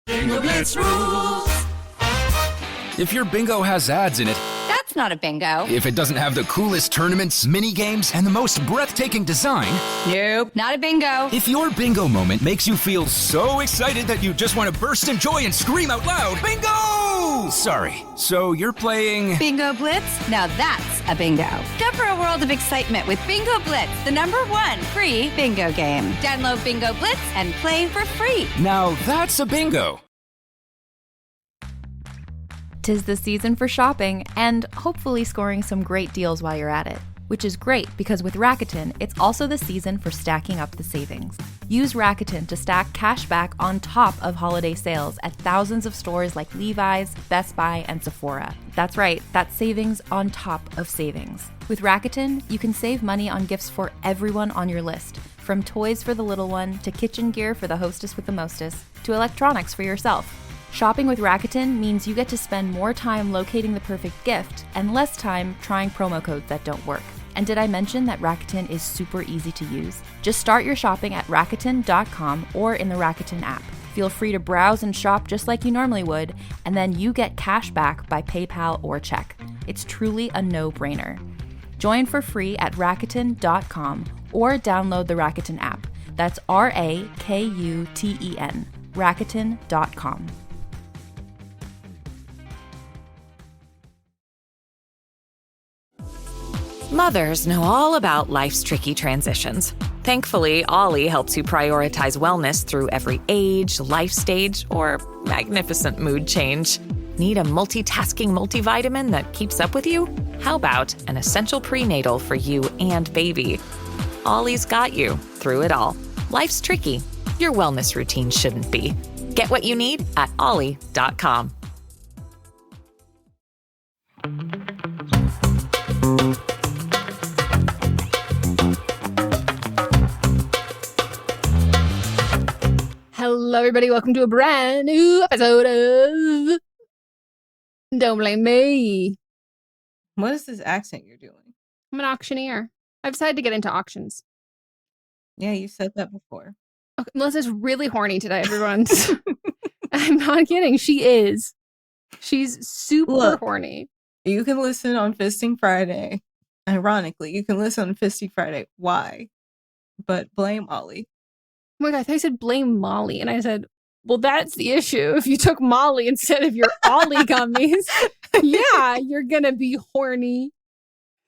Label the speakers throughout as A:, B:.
A: Bingo Blitz rules.
B: If your bingo has ads in it,
C: That's not a bingo.
B: if it doesn't have the coolest tournaments, mini games, and the most breathtaking design,
C: Nope, not a bingo.
B: if your bingo moment makes you feel so excited that you just want to burst in joy and scream out loud, bingo! Sorry, so you're playing...
C: Bingo Blitz? Now that's a bingo. Go for a world of excitement with Bingo Blitz, the #1 free bingo game. Download Bingo Blitz and play for free.
B: Now that's a bingo.
D: 'Tis the season for shopping and hopefully scoring some great deals while you're at it. Which is great because with Rakuten, it's also the season for stacking up the savings. Use Rakuten to stack cash back on top of holiday sales at thousands of stores like Levi's, Best Buy, and Sephora. That's right, that's savings on top of savings. With Rakuten, you can save money on gifts for everyone on your list, from toys for the little one to kitchen gear for the hostess with the mostest, to electronics for yourself. Shopping with Rakuten means you get to spend more time locating the perfect gift and less time trying promo codes that don't work. And did I mention that Rakuten is super easy to use? Just start your shopping at Rakuten.com or in the Rakuten app. Feel free to browse and shop just like you normally would, and then you get cash back by PayPal or check. It's truly a no-brainer. Join for free at Rakuten.com or download the Rakuten app. That's Rakuten, Rakuten.com.
E: Mothers know all about life's tricky transitions. Thankfully, Ollie helps you prioritize wellness through every age, life stage, or magnificent mood change. Need a multitasking multivitamin that keeps up with you? How about an essential prenatal for you and baby? Ollie's got you through it all. Life's tricky. Your wellness routine shouldn't be. Get what you need at ollie.com.
F: Hello, everybody. Welcome to a brand new episode of Don't Blame Me.
G: What is this accent you're doing?
F: I'm an auctioneer. I've decided to get into auctions.
G: Yeah, you said that before.
F: Okay, Melissa's really horny today, everyone. I'm not kidding. She is. She's super horny.
G: You can listen on Fisting Friday. Ironically, you can listen on Fisting Friday. Why? But blame Ollie.
F: Oh my God, I thought you said blame Molly. And I said, well, that's the issue. If you took Molly instead of your Ollie gummies, yeah, you're going to be horny.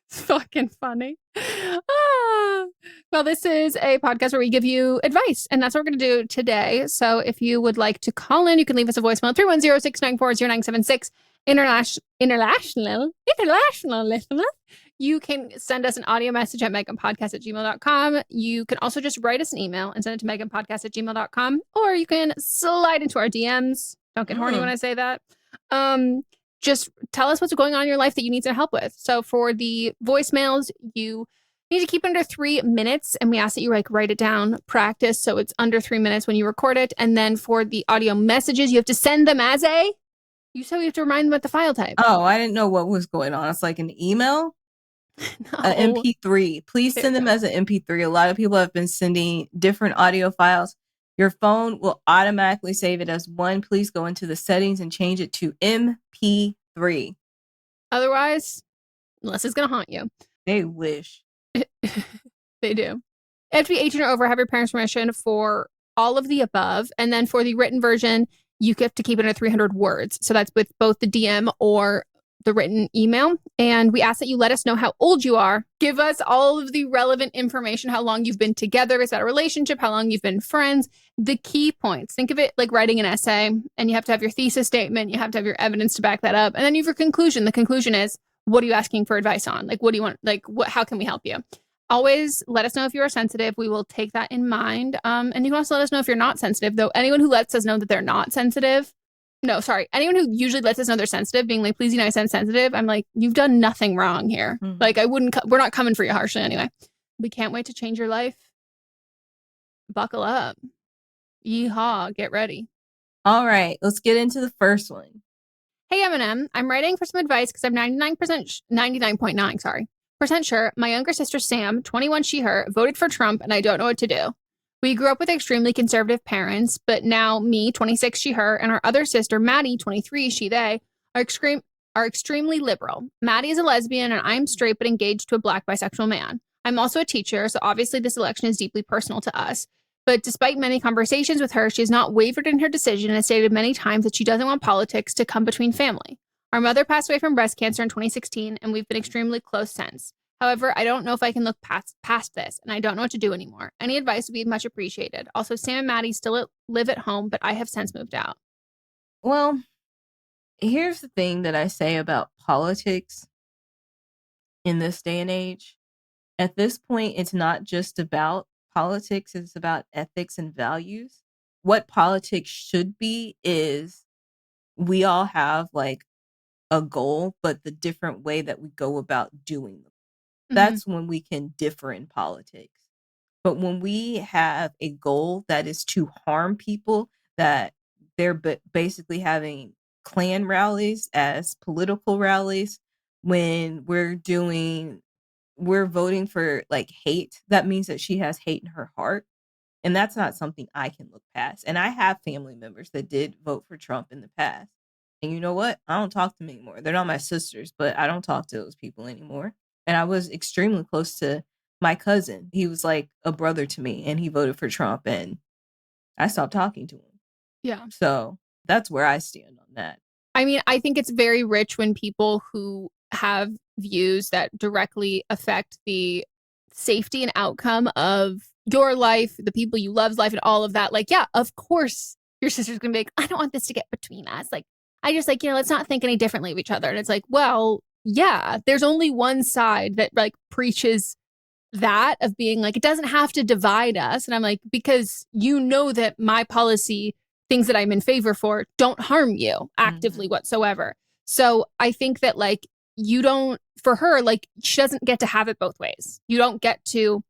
F: It's fucking funny. Well, this is a podcast where we give you advice, and that's what we're going to do today. So if you would like to call in, you can leave us a voicemail, 310-694-0976. International listener. You can send us an audio message at meganpodcast@gmail.com. You can also just write us an email and send it to meganpodcast@gmail.com, or you can slide into our DMs. Don't get horny when I say that. Just tell us what's going on in your life that you need some help with. So for the voicemails, you need to keep it under 3 minutes, and we ask that you write it down, practice, so it's under 3 minutes when you record it. And then for the audio messages, you have to send them as a... You said we have to remind them what the file type.
G: Oh, I didn't know what was going on. It's like an email?
F: No.
G: An MP3. Please send them as an MP3. A lot of people have been sending different audio files. Your phone will automatically save it as one. Please go into the settings and change it to MP3.
F: Otherwise, Melissa's going to haunt you.
G: They wish.
F: They do. You have to be 18 or over, have your parents' permission for all of the above. And then for the written version, you have to keep it at 300 words. So that's with both the DM or the written email. And we ask that you let us know how old you are. Give us all of the relevant information, how long you've been together. Is that a relationship? How long you've been friends? The key points. Think of it like writing an essay, and you have to have your thesis statement. You have to have your evidence to back that up. And then you have your conclusion. The conclusion is, what are you asking for advice on? Like, what do you want? Like, how can we help you? Always let us know if you are sensitive. We will take that in mind. And you can also let us know if you're not sensitive, though. Anyone who lets us know that they're not sensitive, anyone who usually lets us know they're sensitive, being like, please, I'm sensitive. I'm like, you've done nothing wrong here. Mm-hmm. Like, we're not coming for you harshly anyway. We can't wait to change your life. Buckle up. Yeehaw. Get ready.
G: All right. Let's get into the first one.
F: Hey, Eminem. I'm writing for some advice because I'm 99.9% sure my younger sister, Sam, 21 she, her, voted for Trump, and I don't know what to do. We grew up with extremely conservative parents, but now me, 26, she, her, and our other sister, Maddie, 23, she, they, are extremely liberal. Maddie is a lesbian and I'm straight but engaged to a Black bisexual man. I'm also a teacher, so obviously this election is deeply personal to us. But despite many conversations with her, she has not wavered in her decision and has stated many times that she doesn't want politics to come between family. Our mother passed away from breast cancer in 2016, and we've been extremely close since. However, I don't know if I can look past this, and I don't know what to do anymore. Any advice would be much appreciated. Also, Sam and Maddie still live at home, but I have since moved out.
G: Well, here's the thing that I say about politics in this day and age. At this point, it's not just about politics, it's about ethics and values. What politics should be is we all have like a goal, but the different way that we go about doing them. That's when we can differ in politics. But when we have a goal that is to harm people, that they're basically having Klan rallies as political rallies, when we're voting for like hate, that means that she has hate in her heart. And that's not something I can look past. And I have family members that did vote for Trump in the past. And you know what? I don't talk to them anymore. They're not my sisters, but I don't talk to those people anymore. And I was extremely close to my cousin. He was like a brother to me and he voted for Trump and I stopped talking to him.
F: Yeah.
G: So that's where I stand on that.
F: I mean, I think it's very rich when people who have views that directly affect the safety and outcome of your life, the people you love's life, and all of that. Like, yeah, of course, your sister's gonna be like, I don't want this to get between us. Like, I just like, let's not think any differently of each other. And it's like, well, yeah, there's only one side that like preaches that of being like, it doesn't have to divide us. And I'm like, because you know that my policy, things that I'm in favor for, don't harm you actively whatsoever. So I think that like, you don't, for her, like she doesn't get to have it both ways. You don't get to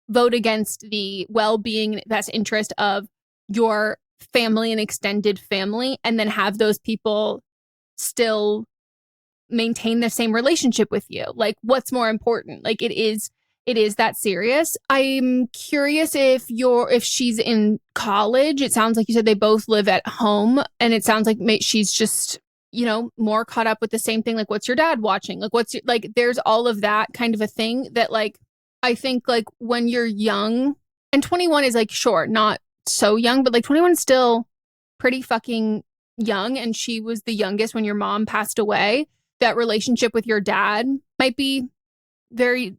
F: vote against the well-being, best interest of your family and extended family, and then have those people still maintain the same relationship with you. Like, what's more important? Like, it is that serious. I'm curious if she's in college. It sounds like you said they both live at home, and it sounds like she's just, more caught up with the same thing. Like, what's your dad watching? Like, there's all of that kind of a thing that, like, I think, like, when you're young, and 21 is, like, sure, not so young, but, like, 21 is still pretty fucking young, and she was the youngest when your mom passed away. That relationship with your dad might be very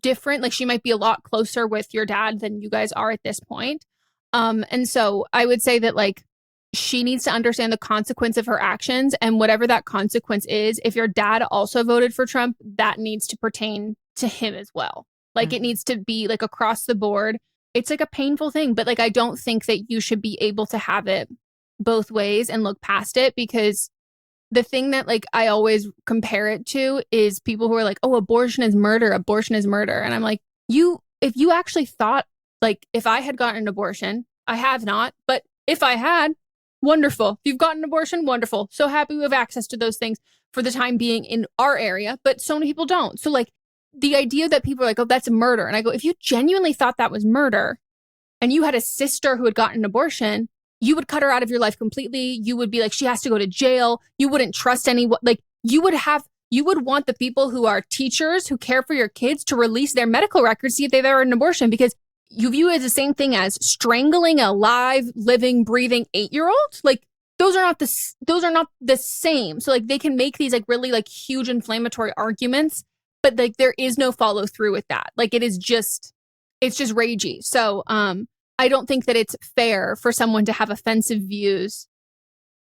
F: different. Like, she might be a lot closer with your dad than you guys are at this point. And so I would say that, like, she needs to understand the consequence of her actions, and whatever that consequence is, if your dad also voted for Trump, that needs to pertain to him as well. Like, it needs to be like across the board. It's like a painful thing, but like, I don't think that you should be able to have it both ways and look past it, because the thing that like I always compare it to is people who are like, oh, abortion is murder. And I'm like, if you actually thought, like, if I had gotten an abortion, I have not, but if I had, wonderful. If you've gotten an abortion, wonderful. So happy we have access to those things for the time being in our area, but so many people don't. So like, the idea that people are like, oh, that's murder. And I go, if you genuinely thought that was murder and you had a sister who had gotten an abortion, you would cut her out of your life completely. You would be like, she has to go to jail. You wouldn't trust anyone. Like, you would want the people who are teachers who care for your kids to release their medical records, see if they've ever had an abortion, because you view it as the same thing as strangling a live, living, breathing 8-year-old. Like, those are not the same. So like, they can make these like really like huge inflammatory arguments, but like, there is no follow through with that. Like, it's just ragey. So, I don't think that it's fair for someone to have offensive views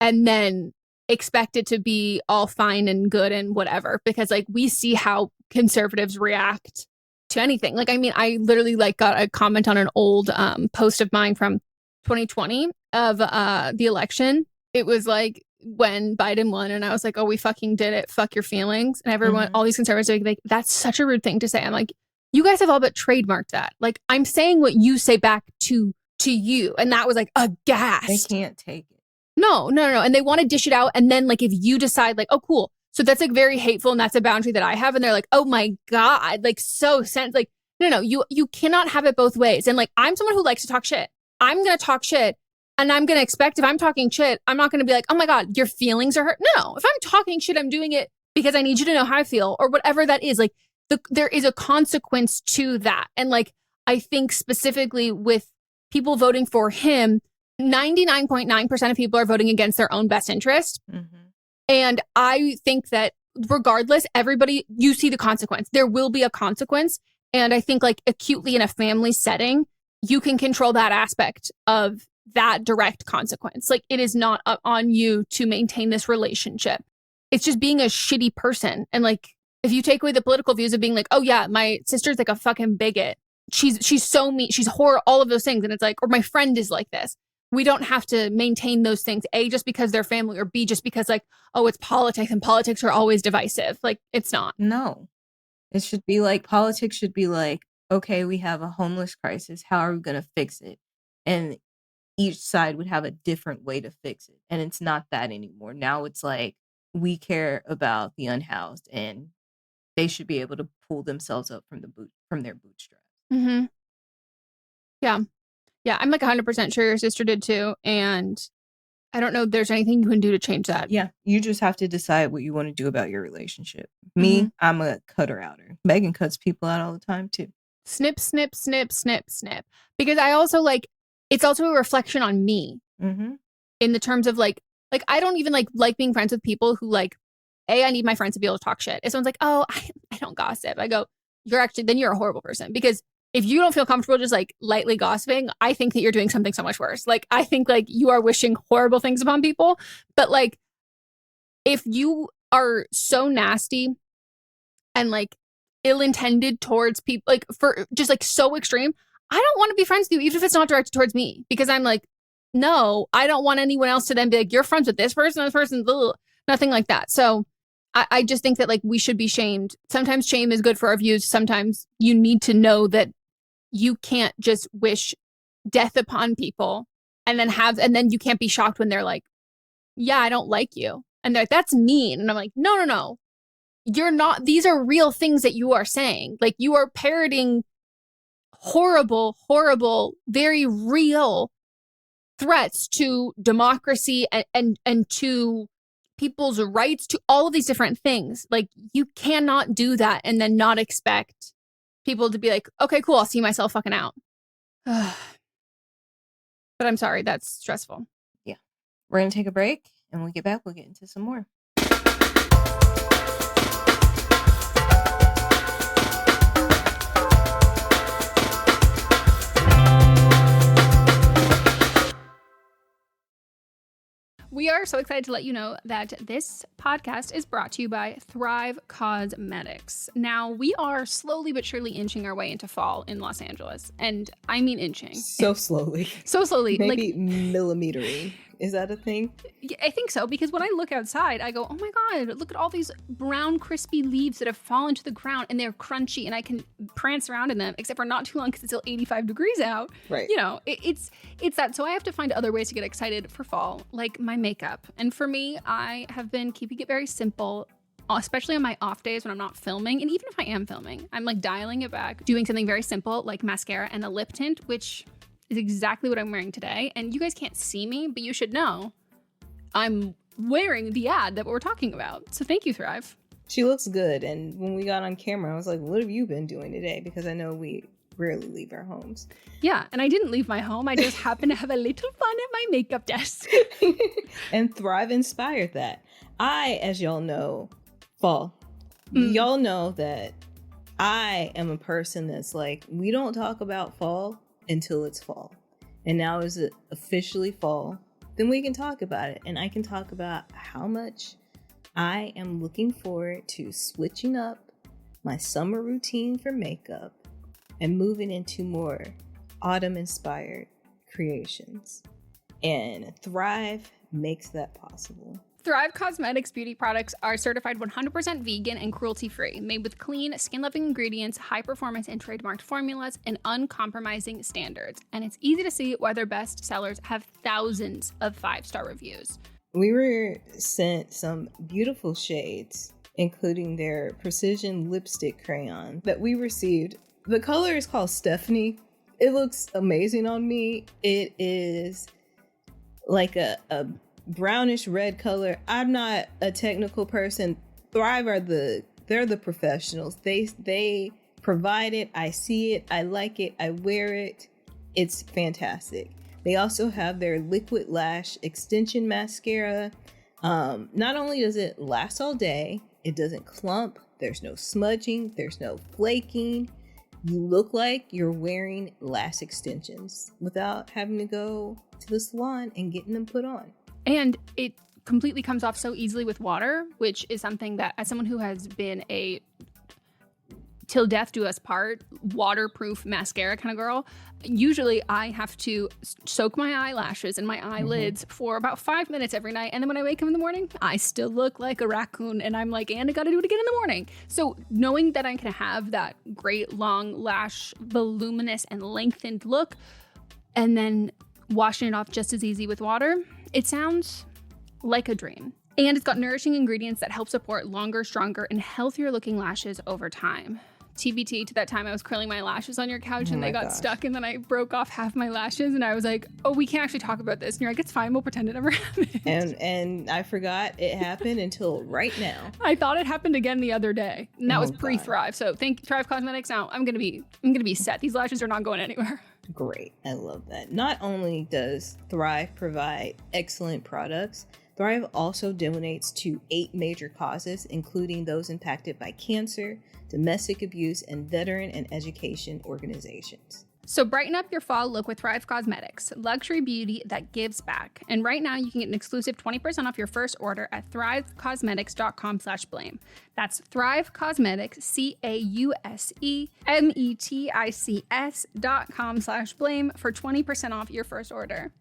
F: and then expect it to be all fine and good and whatever, because like, we see how conservatives react to anything. Like, I mean, I literally like got a comment on an old post of mine from 2020 of the election. It was like when Biden won, and I was like, oh, we fucking did it. Fuck your feelings. And everyone, all these conservatives are like, that's such a rude thing to say. I'm like, you guys have all but trademarked that. Like, I'm saying what you say back to you. And that was like aghast.
G: They can't take it.
F: No. And they want to dish it out. And then like, if you decide like, oh, cool. So that's like very hateful. And that's a boundary that I have. And they're like, oh my God, like so like, No, you cannot have it both ways. And like, I'm someone who likes to talk shit. I'm going to talk shit. And I'm going to expect if I'm talking shit, I'm not going to be like, oh my God, your feelings are hurt. No, if I'm talking shit, I'm doing it because I need you to know how I feel or whatever that is. Like there is a consequence to that. And like, I think specifically with people voting for him, 99.9% of people are voting against their own best interest. Mm-hmm. And I think that regardless, everybody, you see the consequence. There will be a consequence. And I think like acutely in a family setting, you can control that aspect of that direct consequence. Like it is not up on you to maintain this relationship. It's just being a shitty person. And like, if you take away the political views of being like, oh yeah, my sister's like a fucking bigot. She's so mean. She's horror, all of those things. And it's like, or my friend is like this. We don't have to maintain those things, A, just because they're family, or B, just because like, oh, it's politics and politics are always divisive. Like it's not.
G: No, it should be like, politics should be like, okay, we have a homeless crisis. How are we going to fix it? And each side would have a different way to fix it. And it's not that anymore. Now it's like, we care about the unhoused and they should be able to pull themselves up from their bootstraps.
F: Mm-hmm. Yeah. Yeah. I'm like 100% sure your sister did too. And I don't know if there's anything you can do to change that.
G: Yeah. You just have to decide what you want to do about your relationship. Me, I'm a cutter outer. Megan cuts people out all the time too.
F: Snip, snip, snip, snip, snip. Because I also like, it's also a reflection on me in the terms of like I don't even like being friends with people who like, A, I need my friends to be able to talk shit. If someone's like, oh, I don't gossip. I go, then you're a horrible person. Because if you don't feel comfortable just like lightly gossiping, I think that you're doing something so much worse. Like, I think like you are wishing horrible things upon people. But like, if you are so nasty and like ill-intended towards people, like for just like so extreme, I don't want to be friends with you, even if it's not directed towards me, because I'm like, no, I don't want anyone else to then be like, you're friends with this person, ugh. Nothing like that. So I just think that like we should be shamed. Sometimes shame is good for our views. Sometimes you need to know that you can't just wish death upon people and then you can't be shocked when they're like, yeah, I don't like you. And they're like, that's mean. And I'm like, no. You're not, these are real things that you are saying. Like you are parroting horrible, very real threats to democracy and to people's rights, to all of these different things. Like you cannot do that and then not expect people to be like, okay, cool, I'll see myself fucking out. But I'm sorry, that's stressful.
G: Yeah. We're going to take a break, and when we get back, we'll get into some more.
F: We are so excited to let you know that this podcast is brought to you by Thrive Cosmetics. Now, we are slowly but surely inching our way into fall in Los Angeles. And I mean inching.
G: So slowly.
F: So slowly.
G: Maybe millimetering. Is that a thing?
F: Yeah, I think so, because when I look outside, I go, oh my God, look at all these brown, crispy leaves that have fallen to the ground and they're crunchy and I can prance around in them, except for not too long because it's still 85 degrees out.
G: Right.
F: You know, it's that. So I have to find other ways to get excited for fall, like my makeup. And for me, I have been keeping it very simple, especially on my off days when I'm not filming. And even if I am filming, I'm like dialing it back, doing something very simple like mascara and a lip tint, which is exactly what I'm wearing today. And you guys can't see me, but you should know I'm wearing the ad that we're talking about. So thank you, Thrive.
G: She looks good. And when we got on camera, I was like, what have you been doing today? Because I know we rarely leave our homes.
F: Yeah, and I didn't leave my home. I just happened to have a little fun at my makeup desk.
G: And Thrive inspired that. I, as y'all know, fall. Y'all know that I am a person that's like, we don't talk about fall until it's fall. And now is it officially fall? Then we can talk about it. And I can talk about how much I am looking forward to switching up my summer routine for makeup and moving into more autumn-inspired creations. And Thrive makes that possible.
F: Thrive Cosmetics beauty products are certified 100% vegan and cruelty-free, made with clean, skin-loving ingredients, high-performance and trademarked formulas, and uncompromising standards. And it's easy to see why their best sellers have thousands of 5-star reviews.
G: We were sent some beautiful shades, including their precision lipstick crayon that we received The color is called Stephanie. It looks amazing on me. It is like a brownish red color. I'm not a technical person. Thrive they're the professionals. They provide it. I see it. I like it. I wear it. It's fantastic. They also have their liquid lash extension mascara. Not only does it last all day, it doesn't clump. There's no smudging. There's no flaking. You look like you're wearing lash extensions without having to go to the salon and getting them put on.
F: And it completely comes off so easily with water, which is something that, as someone who has been a till death do us part waterproof mascara kind of girl, usually I have to soak my eyelashes and my eyelids for about 5 minutes every night. And then when I wake up in the morning, I still look like a raccoon. And I'm like, and I got to do it again in the morning. So knowing that I can have that great long lash, voluminous and lengthened look, and then washing it off just as easy with water, it sounds like a dream. And it's got nourishing ingredients that help support longer, stronger, and healthier looking lashes over time. TBT to that time I was curling my lashes on your couch and they got stuck, and then I broke off half my lashes and I was like, oh, we can't actually talk about this. And you're like, it's fine, we'll pretend it never happened. And
G: I forgot it happened until right now.
F: I thought it happened again the other day. And that was pre-Thrive. So thank Thrive Cosmetics. Now I'm gonna be set. These lashes are not going anywhere.
G: Great. I love that. Not only does Thrive provide excellent products, Thrive also donates to 8 major causes, including those impacted by cancer, domestic abuse, and veteran and education organizations.
F: So brighten up your fall look with Thrive Cosmetics, luxury beauty that gives back. And right now you can get an exclusive 20% off your first order at thrivecosmetics.com/blame. That's Thrive Cosmetics, CAUSEMETICS.com/blame for 20% off your first order.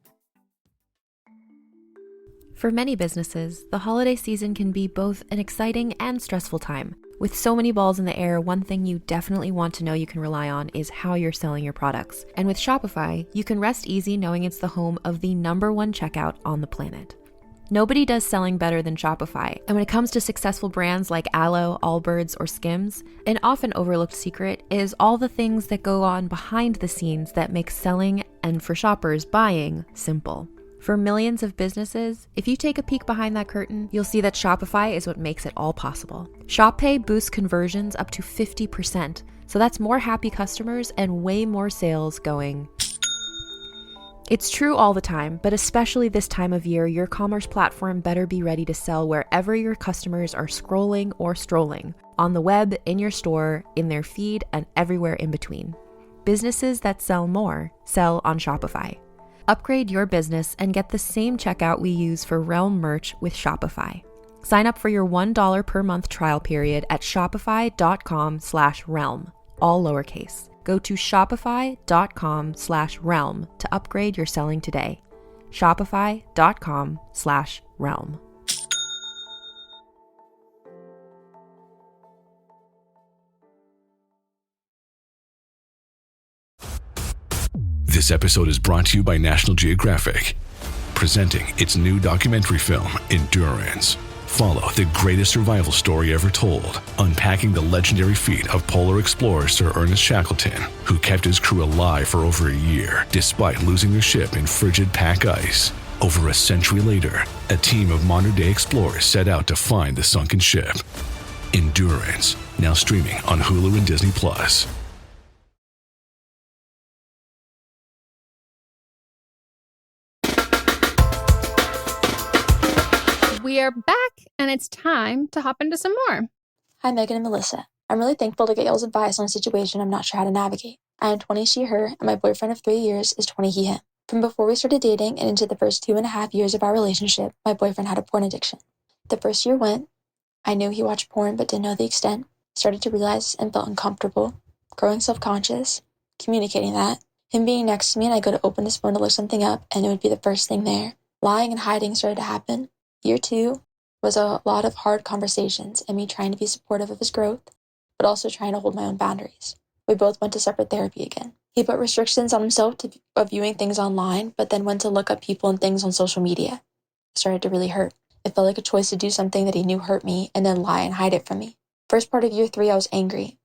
D: For many businesses, the holiday season can be both an exciting and stressful time. With so many balls in the air, one thing you definitely want to know you can rely on is how you're selling your products. And with Shopify, you can rest easy knowing it's the home of the #1 checkout on the planet. Nobody does selling better than Shopify. And when it comes to successful brands like Aloe, Allbirds, or Skims, an often overlooked secret is all the things that go on behind the scenes that make selling, and for shoppers, buying, simple. For millions of businesses, if you take a peek behind that curtain, you'll see that Shopify is what makes it all possible. Shop Pay boosts conversions up to 50%, so that's more happy customers and way more sales going. It's true all the time, but especially this time of year, your commerce platform better be ready to sell wherever your customers are scrolling or strolling, on the web, in your store, in their feed, and everywhere in between. Businesses that sell more sell on Shopify. Upgrade your business and get the same checkout we use for Realm merch with Shopify. Sign up for your $1 per month trial period at shopify.com/realm, all lowercase. Go to shopify.com/realm to upgrade your selling today. Shopify.com/realm.
H: This episode is brought to you by National Geographic, presenting its new documentary film, Endurance. Follow the greatest survival story ever told, unpacking the legendary feat of polar explorer Sir Ernest Shackleton, who kept his crew alive for over a year, despite losing their ship in frigid pack ice. Over a century later, a team of modern-day explorers set out to find the sunken ship. Endurance, now streaming on Hulu and Disney+.
F: We are back, and it's time to hop into some more.
I: Hi, Meghan and Melisa. I'm really thankful to get y'all's advice on a situation I'm not sure how to navigate. I am 20 she, her, and my boyfriend of 3 years is 20 he, him. From before we started dating and into the first 2.5 years of our relationship, my boyfriend had a porn addiction. The first year went, I knew he watched porn but didn't know the extent, started to realize and felt uncomfortable, growing self-conscious, communicating that, him being next to me and I go to open his phone to look something up and it would be the first thing there. Lying and hiding started to happen. Year 2 was a lot of hard conversations and me trying to be supportive of his growth, but also trying to hold my own boundaries. We both went to separate therapy again. He put restrictions on himself of viewing things online, but then went to look up people and things on social media. It started to really hurt. It felt like a choice to do something that he knew hurt me and then lie and hide it from me. First part of year 3, I was angry.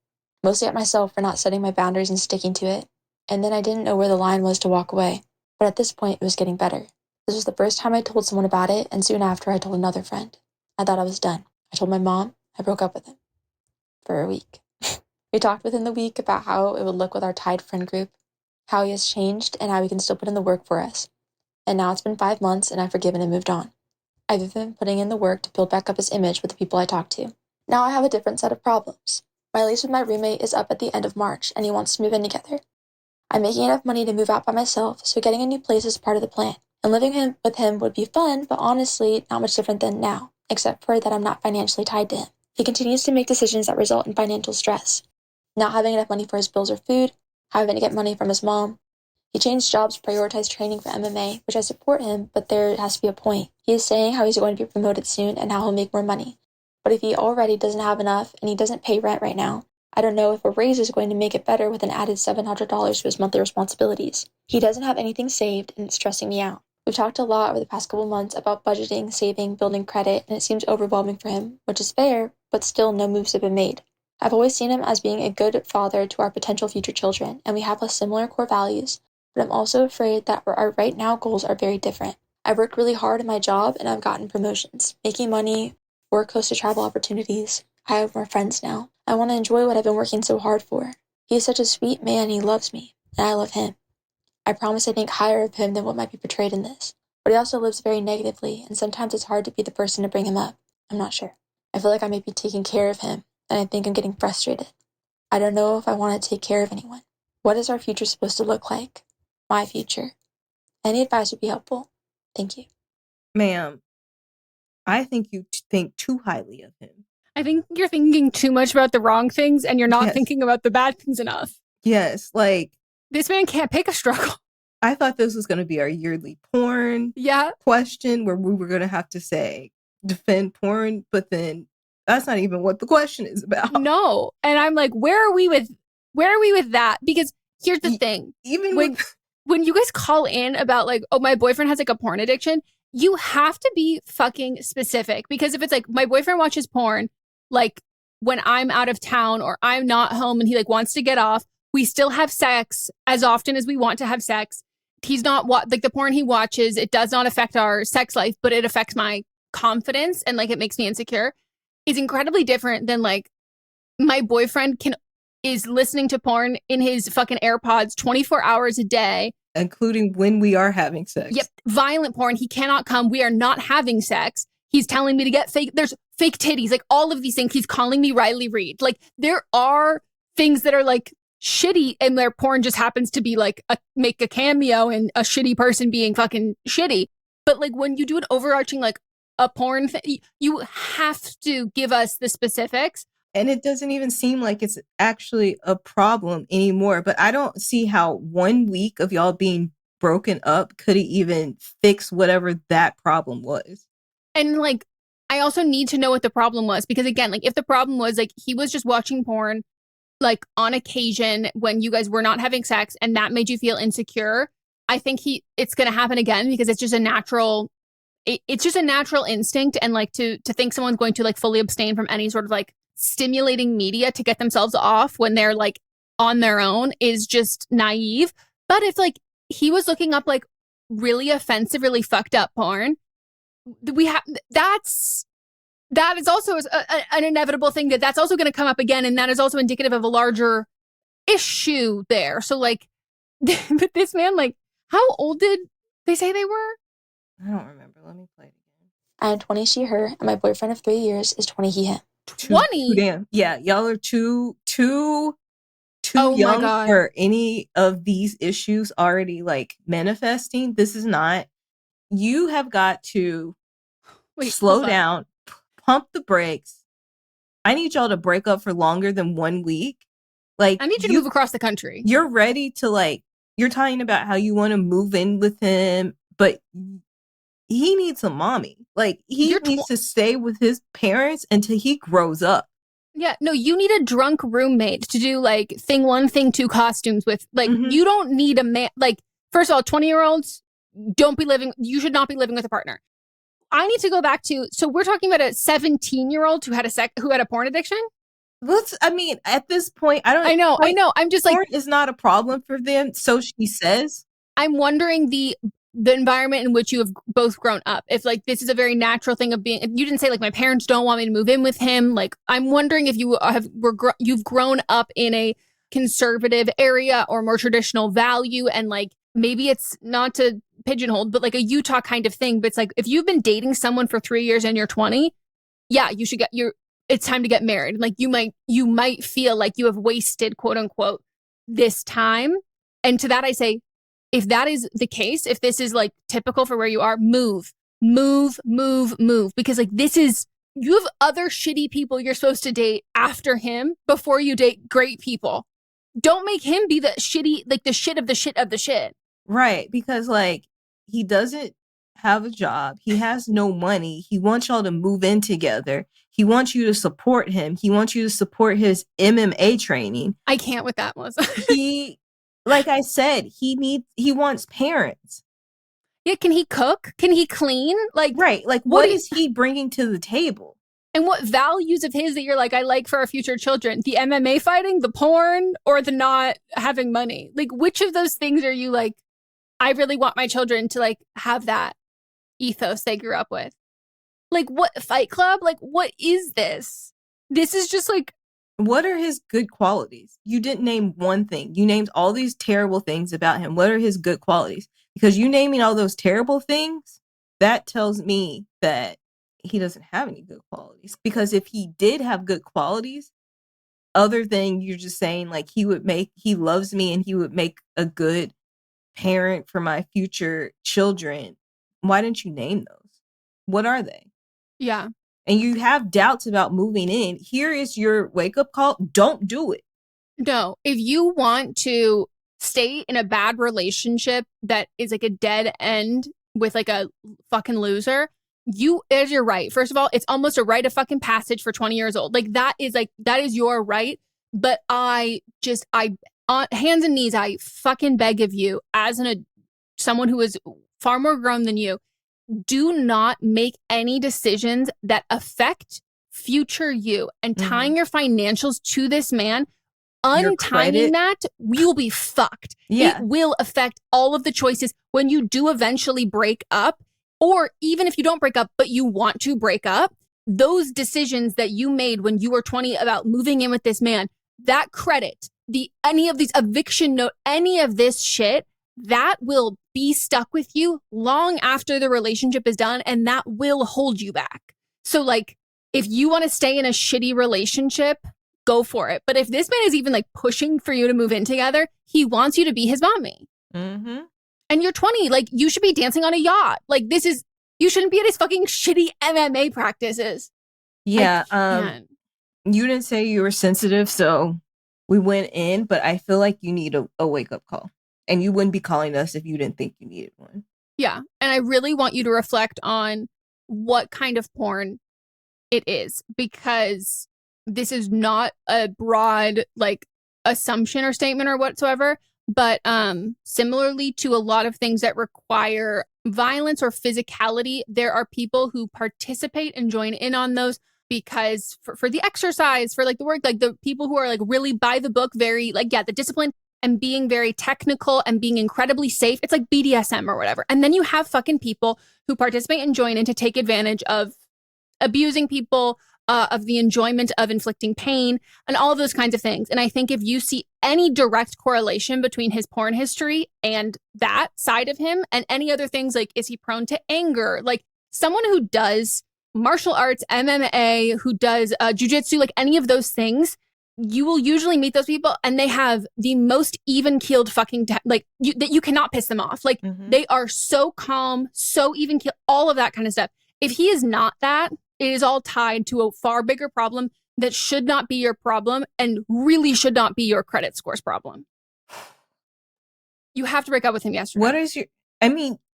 I: mostly at myself for not setting my boundaries and sticking to it. And then I didn't know where the line was to walk away. But at this point, it was getting better. This was the first time I told someone about it, and soon after, I told another friend. I thought I was done. I told my mom. I broke up with him. For a week. We talked within the week about how it would look with our tied friend group, how he has changed, and how he can still put in the work for us. And now it's been 5 months, and I've forgiven and moved on. I've even been putting in the work to build back up his image with the people I talk to. Now I have a different set of problems. My lease with my roommate is up at the end of March, and he wants to move in together. I'm making enough money to move out by myself, so getting a new place is part of the plan. And living with him would be fun, but honestly, not much different than now, except for that I'm not financially tied to him. He continues to make decisions that result in financial stress. Not having enough money for his bills or food, having to get money from his mom. He changed jobs to prioritize training for MMA, which I support him, but there has to be a point. He is saying how he's going to be promoted soon and how he'll make more money. But if he already doesn't have enough and he doesn't pay rent right now, I don't know if a raise is going to make it better with an added $700 to his monthly responsibilities. He doesn't have anything saved, and it's stressing me out. We've talked a lot over the past couple months about budgeting, saving, building credit, and it seems overwhelming for him, which is fair, but still no moves have been made. I've always seen him as being a good father to our potential future children, and we have a similar core values, but I'm also afraid that our right now goals are very different. I've worked really hard in my job, and I've gotten promotions, making money, work close to travel opportunities. I have more friends now. I want to enjoy what I've been working so hard for. He is such a sweet man, he loves me, and I love him. I promise I think higher of him than what might be portrayed in this. But he also lives very negatively, and sometimes it's hard to be the person to bring him up. I'm not sure. I feel like I may be taking care of him, and I think I'm getting frustrated. I don't know if I want to take care of anyone. What is our future supposed to look like? My future. Any advice would be helpful. Thank you.
G: Ma'am, I think you think too highly of him.
F: I think you're thinking too much about the wrong things and you're not thinking about the bad things enough.
G: Yes, like...
F: This man can't pick a struggle.
G: I thought this was going to be our yearly porn question where we were going to have to say, defend porn, but then that's not even what the question is about.
F: No. And I'm like, where are we with that? Because here's the thing.
G: Even
F: when you guys call in about like, oh, my boyfriend has like a porn addiction, you have to be fucking specific. Because if it's like, my boyfriend watches porn, like when I'm out of town or I'm not home and he like wants to get off, we still have sex as often as we want to have sex. He's not like the porn he watches, it does not affect our sex life, but it affects my confidence and like it makes me insecure. It's incredibly different than like my boyfriend is listening to porn in his fucking AirPods 24 hours a day.
G: Including when we are having sex.
F: Yep. Violent porn. He cannot come. We are not having sex. He's telling me to get there's fake titties, like all of these things. He's calling me Riley Reid. Like there are things that are like shitty and their porn just happens to be like make a cameo and a shitty person being fucking shitty. But like when you do an overarching like a porn thing, you have to give us the specifics.
G: And it doesn't even seem like it's actually a problem anymore. But I don't see how 1 week of y'all being broken up could even fix whatever that problem was.
F: And like, I also need to know what the problem was. Because again, like if the problem was like he was just watching porn like on occasion when you guys were not having sex and that made you feel insecure, I think it's going to happen again because it's just a natural, it's just a natural instinct. And like to think someone's going to like fully abstain from any sort of like stimulating media to get themselves off when they're like on their own is just naive. But if like he was looking up like really offensive, really fucked up porn, that is also an inevitable thing that's also going to come up again. And that is also indicative of a larger issue there. So like, but this man, like, how old did they say they were?
G: I don't remember. Let me play it again.
I: I am 20, she, her, and my boyfriend of 3 years is 20, he, him.
F: 20?
G: Damn. Yeah, y'all are too young for any of these issues already like manifesting. This is not. You have got to slow down, pump the brakes. I need y'all to break up for longer than 1 week. Like,
F: I need you to move across the country.
G: You're ready to like, you're talking about how you want to move in with him, but he needs a mommy. Like, he needs to stay with his parents until he grows up.
F: Yeah, no, you need a drunk roommate to do like thing 1, thing 2 costumes with. Like, you don't need a man. Like, first of all, 20-year-olds you should not be living with a partner. I need to go back to, so we're talking about a 17-year-old who had a porn addiction?
G: I mean, at this point,
F: I know. I'm just like,
G: porn is not a problem for them, so she says.
F: I'm wondering the environment in which you have both grown up. If like this is a very natural thing of being, you didn't say like my parents don't want me to move in with him. Like I'm wondering if you've grown up in a conservative area or more traditional value, and like maybe it's not to pigeonhole, but like a Utah kind of thing. But it's like if you've been dating someone for 3 years and you're 20, yeah, you should it's time to get married. Like you might feel like you have wasted, quote unquote, this time. And to that I say, if that is the case, if this is like typical for where you are, move. Because like you have other shitty people you're supposed to date after him before you date great people. Don't make him be the shitty, like the shit of the shit of the shit.
G: Right. Because like he doesn't have a job. He has no money. He wants y'all to move in together. He wants you to support him. He wants you to support his MMA training.
F: I can't with that, Melissa.
G: Like I said, he wants parents.
F: Yeah, can he cook? Can he clean? Like,
G: right. Like, what is he bringing to the table?
F: And what values of his that you're like, I like for our future children? The MMA fighting, the porn, or the not having money? Like, which of those things are you like, I really want my children to like have that ethos they grew up with? Like, what Fight Club? Like, what is this? This is just like,
G: what are his good qualities? You didn't name one thing. You named all these terrible things about him. What are his good qualities? Because you naming all those terrible things, that tells me that he doesn't have any good qualities. Because if he did have good qualities, other than you're just saying like he loves me and he would make a good parent for my future children, why didn't you name those? What are they?
F: Yeah.
G: And you have doubts about moving in, here is your wake-up call. Don't do it.
F: No. If you want to stay in a bad relationship that is like a dead end with like a fucking loser, it is your right. First of all, it's almost a rite of fucking passage for 20 years old. Like that is your right. But I on hands and knees, I fucking beg of you, as someone who is far more grown than you, do not make any decisions that affect future you. And tying your financials to this man, untying that, you'll be fucked.
G: Yeah.
F: It will affect all of the choices when you do eventually break up, or even if you don't break up, but you want to break up. Those decisions that you made when you were 20 about moving in with this man, that credit, any of these eviction note, any of this shit, that will be stuck with you long after the relationship is done, and that will hold you back. So like, if you want to stay in a shitty relationship, go for it. But if this man is even like pushing for you to move in together, he wants you to be his mommy.
G: Mm-hmm.
F: And you're 20, like you should be dancing on a yacht. Like you shouldn't be at his fucking shitty MMA practices.
G: Yeah. You didn't say you were sensitive, so we went in, but I feel like you need a wake-up call. And you wouldn't be calling us if you didn't think you needed one.
F: Yeah. And I really want you to reflect on what kind of porn it is, because this is not a broad like assumption or statement or whatsoever. But similarly to a lot of things that require violence or physicality, there are people who participate and join in on those because for the exercise, for like the work, like the people who are like really by the book, very like, yeah, the discipline and being very technical and being incredibly safe. It's like BDSM or whatever. And then you have fucking people who participate and join in to take advantage of abusing people, of the enjoyment of inflicting pain and all of those kinds of things. And I think if you see any direct correlation between his porn history and that side of him and any other things, like, is he prone to anger? Like someone who does martial arts, MMA, who does jujitsu, like any of those things, you will usually meet those people and they have the most even-keeled fucking, that you cannot piss them off. Like they are so calm, so even-keeled, all of that kind of stuff. If he is not that, it is all tied to a far bigger problem that should not be your problem and really should not be your credit scores problem. You have to break up with him yesterday.
G: What is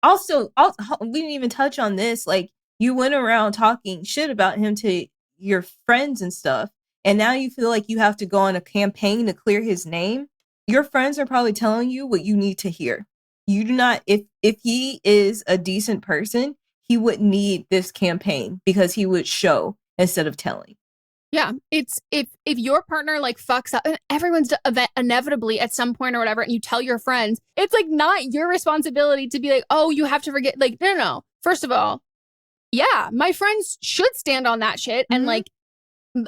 G: also, we didn't even touch on this. Like, you went around talking shit about him to your friends and stuff. And now you feel like you have to go on a campaign to clear his name. Your friends are probably telling you what you need to hear. You do not, if he is a decent person, he wouldn't need this campaign because he would show instead of telling.
F: Yeah, it's if your partner like fucks up, and everyone's inevitably at some point or whatever, and you tell your friends, it's like not your responsibility to be like, oh, you have to forget. Like, no. First of all, yeah, my friends should stand on that shit, and like,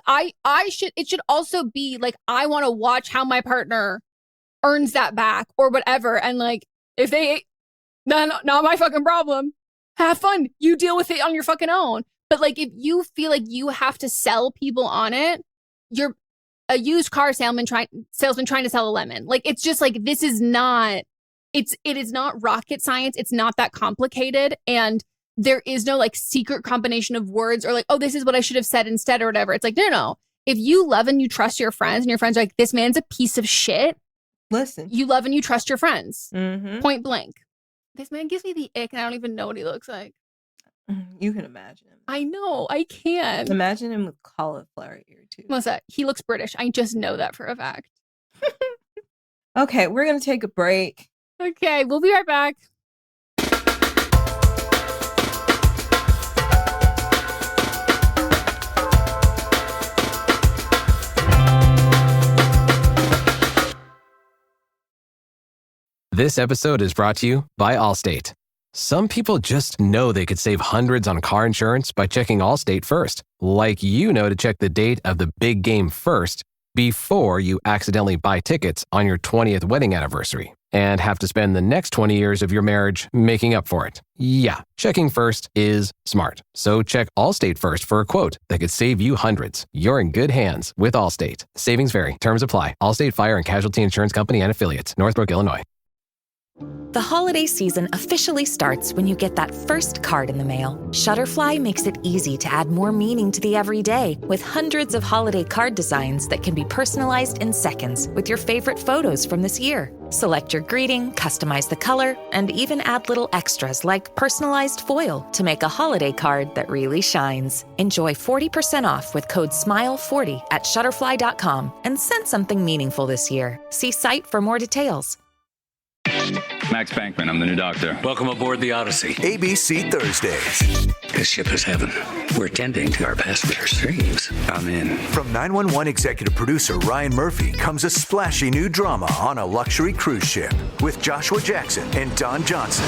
F: I should. It should also be like, I want to watch how my partner earns that back or whatever, and like, if they, not my fucking problem. Have fun. You deal with it on your fucking own. But like, if you feel like you have to sell people on it, you're a used car salesman trying to sell a lemon. Like, it's just like, this is not, it is not rocket science. It's not that complicated. And there is no like secret combination of words or like, oh, this is what I should have said instead or whatever. It's like, no. If you love and you trust your friends and your friends are like, this man's a piece of shit.
G: Listen.
F: You love and you trust your friends.
G: Mm-hmm.
F: Point blank. This man gives me the ick and I don't even know what he looks like.
G: You can imagine him.
F: I know, I can.
G: Imagine him with cauliflower ear too.
F: Melissa, he looks British. I just know that for a fact.
G: Okay, we're going to take a break.
F: Okay, we'll be right back.
J: This episode is brought to you by Allstate. Some people just know they could save hundreds on car insurance by checking Allstate first. Like you know to check the date of the big game first before you accidentally buy tickets on your 20th wedding anniversary and have to spend the next 20 years of your marriage making up for it. Yeah, checking first is smart. So check Allstate first for a quote that could save you hundreds. You're in good hands with Allstate. Savings vary. Terms apply. Allstate Fire and Casualty Insurance Company and Affiliates. Northbrook, Illinois.
E: The holiday season officially starts when you get that first card in the mail. Shutterfly makes it easy to add more meaning to the everyday with hundreds of holiday card designs that can be personalized in seconds with your favorite photos from this year. Select your greeting, customize the color, and even add little extras like personalized foil to make a holiday card that really shines. Enjoy 40% off with code SMILE40 at Shutterfly.com and send something meaningful this year. See site for more details.
K: Max Bankman, I'm the new doctor.
L: Welcome aboard the Odyssey.
M: ABC Thursdays.
L: This ship is heaven. We're tending to our passengers' dreams.
K: I'm in.
M: From 911 executive producer Ryan Murphy comes a splashy new drama on a luxury cruise ship with Joshua Jackson and Don Johnson.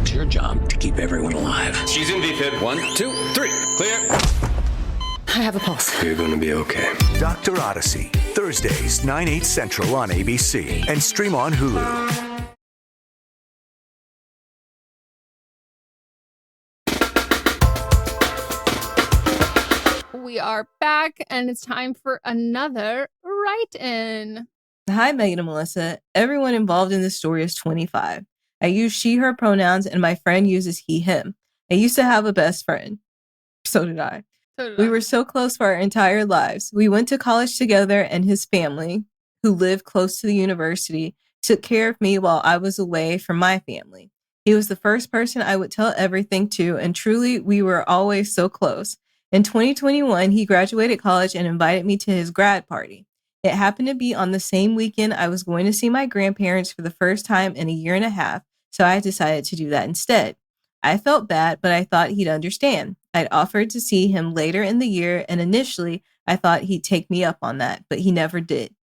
L: It's your job to keep everyone alive.
N: She's in VFib. 1, 2, 3. Clear.
L: I have a pulse.
N: You're going to be okay.
M: Dr. Odyssey. Thursdays, 9/8 Central on ABC and stream on Hulu.
F: We are back, and it's time for another write-in.
G: Hi, Meghan and Melissa. Everyone involved in this story is 25. I use she, her pronouns, and my friend uses he, him. I used to have a best friend. So did I. We were so close for our entire lives. We went to college together, and his family, who lived close to the university, took care of me while I was away from my family. He was the first person I would tell everything to, and truly, we were always so close. In 2021, he graduated college and invited me to his grad party. It happened to be on the same weekend I was going to see my grandparents for the first time in a year and a half, so I decided to do that instead. I felt bad, but I thought he'd understand. I'd offered to see him later in the year, and initially, I thought he'd take me up on that, but he never did.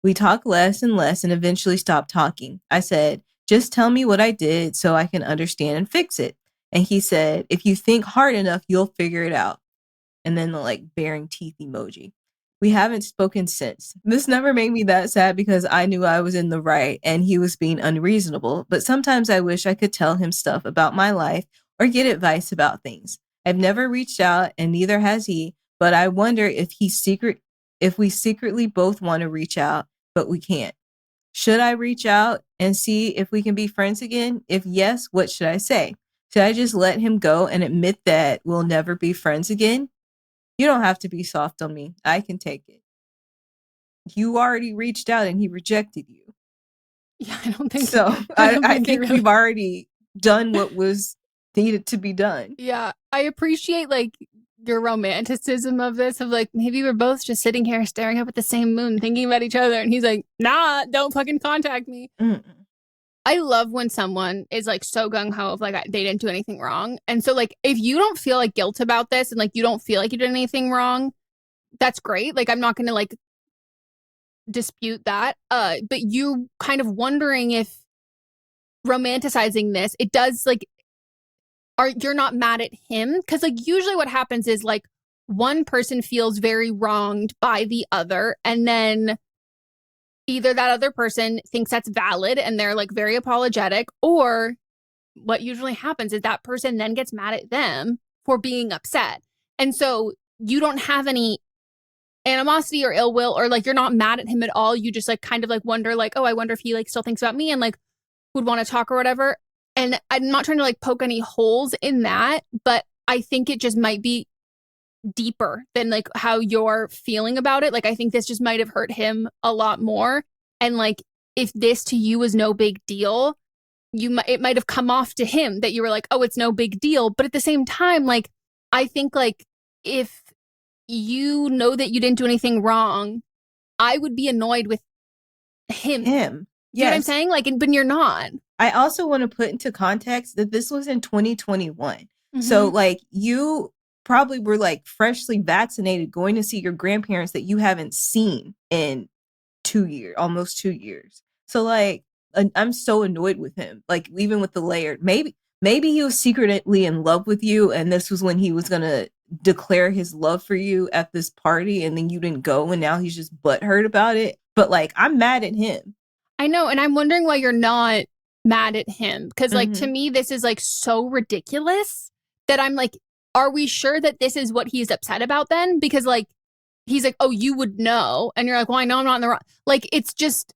G: We talked less and less and eventually stopped talking. I said, just tell me what I did so I can understand and fix it. And he said, if you think hard enough, you'll figure it out. And then the like baring teeth emoji. We haven't spoken since. This never made me that sad because I knew I was in the right and he was being unreasonable. But sometimes I wish I could tell him stuff about my life or get advice about things. I've never reached out and neither has he, but I wonder if we secretly both want to reach out, but we can't. Should I reach out and see if we can be friends again? If yes, what should I say? Should I just let him go and admit that we'll never be friends again? You don't have to be soft on me. I can take it. You already reached out and he rejected you.
F: Yeah, I don't think
G: so. I think we've already done what was needed to be done.
F: Yeah, I appreciate like your romanticism of this, of like maybe we're both just sitting here staring up at the same moon thinking about each other, and he's like, nah, don't fucking contact me. I love when someone is like so gung-ho of like they didn't do anything wrong. And so like if you don't feel like guilt about this and like you don't feel like you did anything wrong, that's great. Like, I'm not going to like dispute that. But you kind of wondering if romanticizing this, it does like, you're not mad at him? Because like usually what happens is like one person feels very wronged by the other, and then either that other person thinks that's valid and they're like very apologetic, or what usually happens is that person then gets mad at them for being upset. And so you don't have any animosity or ill will, or like you're not mad at him at all. You just like kind of like wonder like, oh, I wonder if he like still thinks about me and like would want to talk or whatever. And I'm not trying to like poke any holes in that, but I think it just might be deeper than like how you're feeling about it. Like, I think this just might have hurt him a lot more. And like, if this to you was no big deal, it might have come off to him that you were like, oh, it's no big deal. But at the same time, like, I think like if you know that you didn't do anything wrong, I would be annoyed with him. You know what I'm saying? Like, but you're not.
G: I also want to put into context that this was in 2021. So like you probably were like freshly vaccinated going to see your grandparents that you haven't seen in 2 years, almost 2 years. So like, I'm so annoyed with him. Like, even with the layered, maybe he was secretly in love with you, and this was when he was going to declare his love for you at this party, and then you didn't go, and now he's just butthurt about it. But like, I'm mad at him.
F: I know, and I'm wondering why you're not mad at him. Because like, to me, this is like so ridiculous that I'm like, are we sure that this is what he's upset about then? Because like, he's like, oh, you would know. And you're like, well, I know I'm not in the wrong. Like, it's just,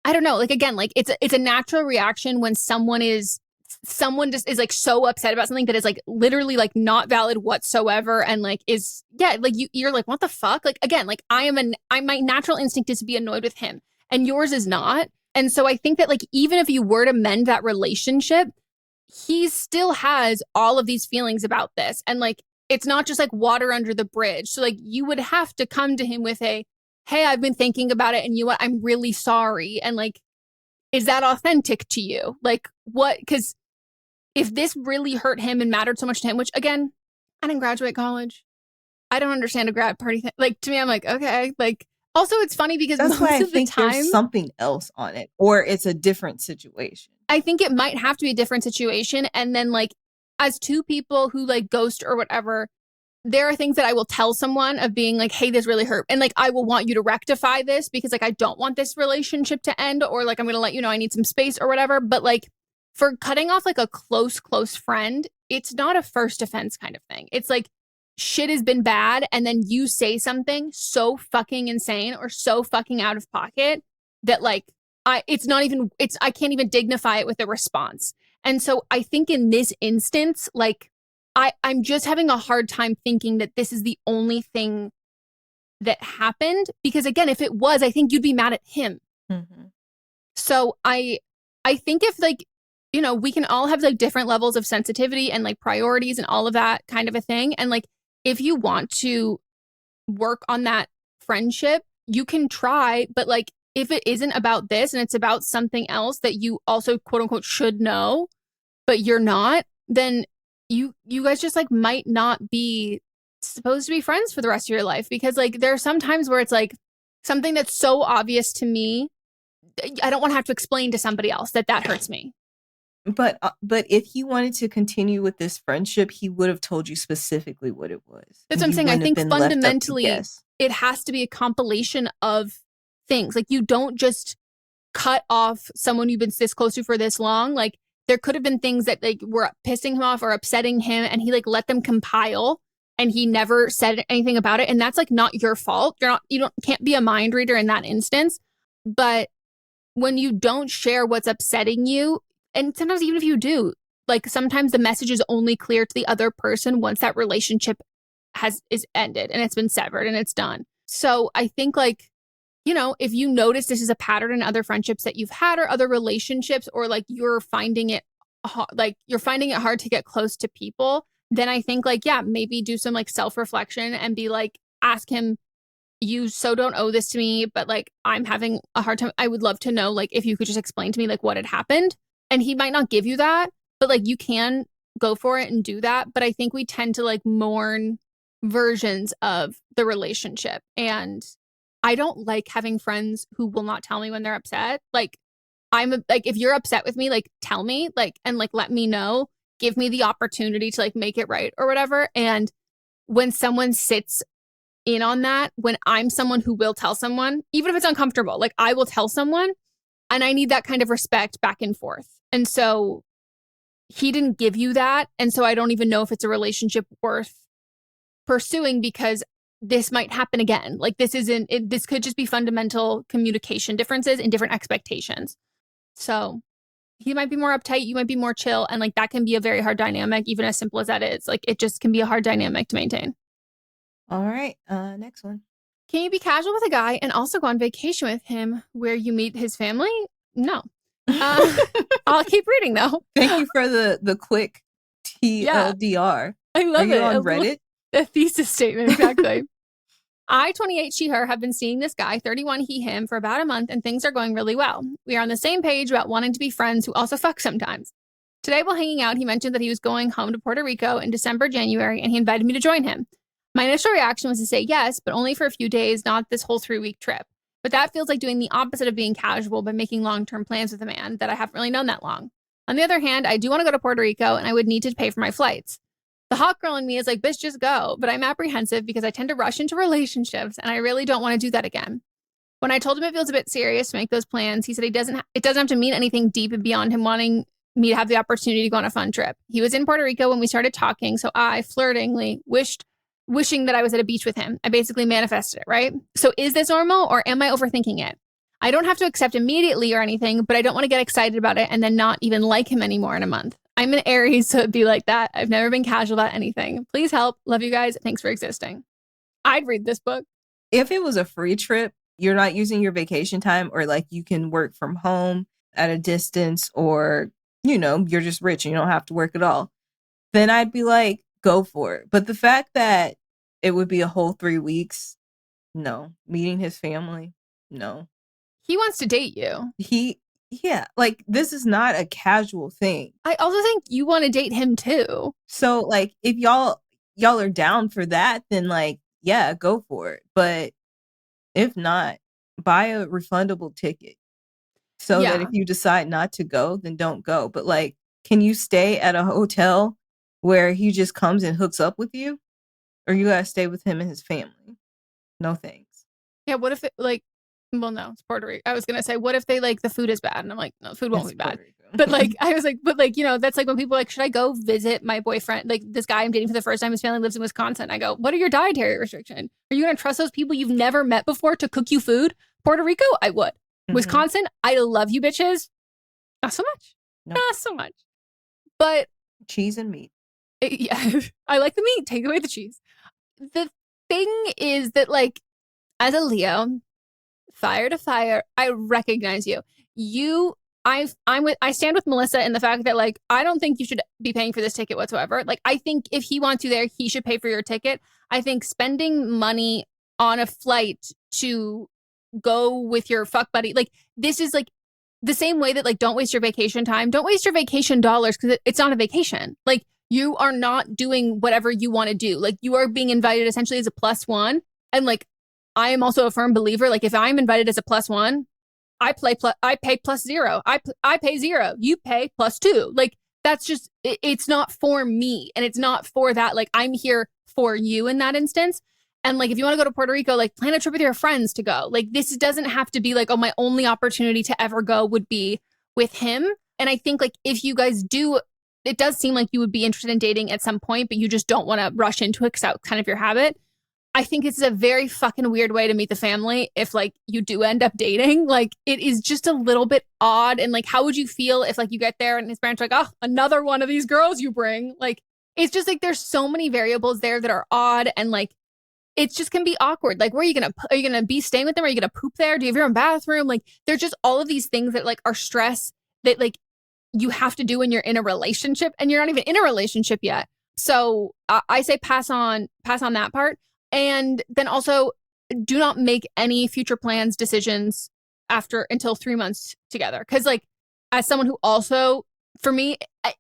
F: I don't know. Like, again, like it's a natural reaction when someone just is like so upset about something that is like literally like not valid whatsoever. And like like you're like, what the fuck? Like, again, like my natural instinct is to be annoyed with him and yours is not. And so I think that like, even if you were to mend that relationship, he still has all of these feelings about this. And like, it's not just like water under the bridge. So like, you would have to come to him with hey, I've been thinking about it and you know what, I'm really sorry. And like, is that authentic to you? Like what? Because if this really hurt him and mattered so much to him, which again, I didn't graduate college. I don't understand a grad party thing. Like, to me, I'm like, okay. Like, also it's funny because
G: that's why I think
F: the time,
G: there's something else on it, or it's a different situation.
F: I think it might have to be a different situation. And then like, as two people who like ghost or whatever, there are things that I will tell someone of being like, hey, this really hurt. And like, I will want you to rectify this because like, I don't want this relationship to end, or like, I'm going to let you know I need some space or whatever. But like, for cutting off like a close friend, it's not a first offense kind of thing. It's like, shit has been bad. And then you say something so fucking insane or so fucking out of pocket that like, I can't even dignify it with a response. And so I think in this instance, like, I'm just having a hard time thinking that this is the only thing that happened. Because again, if it was, I think you'd be mad at him. So I think if like, you know, we can all have like different levels of sensitivity and like priorities and all of that kind of a thing. And like, if you want to work on that friendship, you can try. But like, if it isn't about this and it's about something else that you also quote unquote should know, but you're not, then you guys just like might not be supposed to be friends for the rest of your life. Because like, there are some times where it's like something that's so obvious to me, I don't want to have to explain to somebody else that hurts me.
G: But if he wanted to continue with this friendship, he would have told you specifically what it was.
F: That's what I'm saying. I think fundamentally it has to be a compilation of things. Like, you don't just cut off someone you've been this close to for this long. Like, there could have been things that like were pissing him off or upsetting him, and he like let them compile and he never said anything about it. And that's like not your fault. Can't be a mind reader in that instance. But when you don't share what's upsetting you, and sometimes even if you do, like sometimes the message is only clear to the other person once that relationship is ended and it's been severed and it's done. So I think like, you know, if you notice this is a pattern in other friendships that you've had or other relationships, or like you're finding it hard to get close to people, then I think like, yeah, maybe do some like self-reflection and be like, ask him, you so don't owe this to me, but like, I'm having a hard time. I would love to know, like, if you could just explain to me like what had happened. And he might not give you that, but like, you can go for it and do that. But I think we tend to like mourn versions of the relationship. And I don't like having friends who will not tell me when they're upset. Like, if you're upset with me, like, tell me, like, and like, let me know, give me the opportunity to like make it right or whatever. And when someone sits in on that, when I'm someone who will tell someone, even if it's uncomfortable, like, I will tell someone, and I need that kind of respect back and forth. And so he didn't give you that. And so I don't even know if it's a relationship worth pursuing, because this might happen again. Like, this could just be fundamental communication differences and different expectations. So he might be more uptight, you might be more chill, and like that can be a very hard dynamic, even as simple as that is. Like, it just can be a hard dynamic to maintain. All right, next one. Can you be casual with a guy and also go on vacation with him where you meet his family? No. I'll keep reading though.
G: Thank you for the quick TLDR.
F: I love
G: Are
F: it.
G: you on Reddit?
F: The thesis statement, exactly. I, 28, she, her, have been seeing this guy, 31, he, him, for about a month, and things are going really well. We are on the same page about wanting to be friends who also fuck sometimes. Today, while hanging out, he mentioned that he was going home to Puerto Rico in December, January, and he invited me to join him. My initial reaction was to say yes, but only for a few days, not this whole 3-week trip. But that feels like doing the opposite of being casual by making long-term plans with a man that I haven't really known that long. On the other hand, I do want to go to Puerto Rico, and I would need to pay for my flights. The hot girl in me is like, bitch, just go. But I'm apprehensive because I tend to rush into relationships, and I really don't want to do that again. When I told him it feels a bit serious to make those plans, he said it doesn't have to mean anything deep and beyond him wanting me to have the opportunity to go on a fun trip. He was in Puerto Rico when we started talking, so I flirtingly wishing that I was at a beach with him. I basically manifested it, right? So is this normal, or am I overthinking it? I don't have to accept immediately or anything, but I don't want to get excited about it and then not even like him anymore in a month. I'm an Aries, so it'd be like that. I've never been casual about anything. Please help. Love you guys. Thanks for existing. I'd read this book.
G: If it was a free trip, you're not using your vacation time, or like you can work from home at a distance, or, you know, you're just rich and you don't have to work at all, then I'd be like, go for it. But the fact that it would be a whole 3 weeks, no. Meeting his family, no.
F: He wants to date you.
G: Yeah, like, this is not a casual thing.
F: I also think you want to date him too.
G: So, like, if y'all are down for that, then, like, yeah, go for it. But if not, buy a refundable ticket so that if you decide not to go, then don't go. But, like, can you stay at a hotel where he just comes and hooks up with you? Or you gotta stay with him and his family? No thanks.
F: Yeah, what if it, like, well, no, it's Puerto Rico. I was going to say, what if they, like, the food is bad? And I'm like, no, food won't be bad. But, like, I was like, but, like, you know, that's like when people are like, should I go visit my boyfriend? Like, this guy I'm dating for the first time, his family lives in Wisconsin. I go, what are your dietary restrictions? Are you going to trust those people you've never met before to cook you food? Puerto Rico, I would. Mm-hmm. Wisconsin, I love you bitches. Not so much. Nope. Not so much. But
G: cheese and meat.
F: Yeah, I like the meat. Take away the cheese. The thing is that, like, as a Leo, fire to fire, I recognize you. I stand with Melissa in the fact that, like, I don't think you should be paying for this ticket whatsoever. Like, I think if he wants you there, he should pay for your ticket. I think spending money on a flight to go with your fuck buddy, like, this is like the same way that, like, don't waste your vacation time. Don't waste your vacation dollars because it's not a vacation. Like, you are not doing whatever you want to do. Like, you are being invited essentially as a +1. And, like, I am also a firm believer, like, if I'm invited as a +1, I pay +0. I pay 0. You pay +2. Like, that's just, it's not for me. And it's not for that. Like, I'm here for you in that instance. And, like, if you want to go to Puerto Rico, like, plan a trip with your friends to go. Like, this doesn't have to be like, oh, my only opportunity to ever go would be with him. And I think, like, if you guys do, it does seem like you would be interested in dating at some point, but you just don't want to rush into it because that's kind of your habit. I think it's a very fucking weird way to meet the family if, like, you do end up dating. Like, it is just a little bit odd. And, like, how would you feel if, like, you get there and his parents are like, oh, another one of these girls you bring? Like, it's just, like, there's so many variables there that are odd. And, like, it just can be awkward. Like, where are you going to be staying with them? Are you going to poop there? Do you have your own bathroom? Like, there's just all of these things that, like, are stress that, like, you have to do when you're in a relationship, and you're not even in a relationship yet. So I say pass on that part. And then also, do not make any future plans, decisions until 3 months together. Because, like, as someone who also, for me,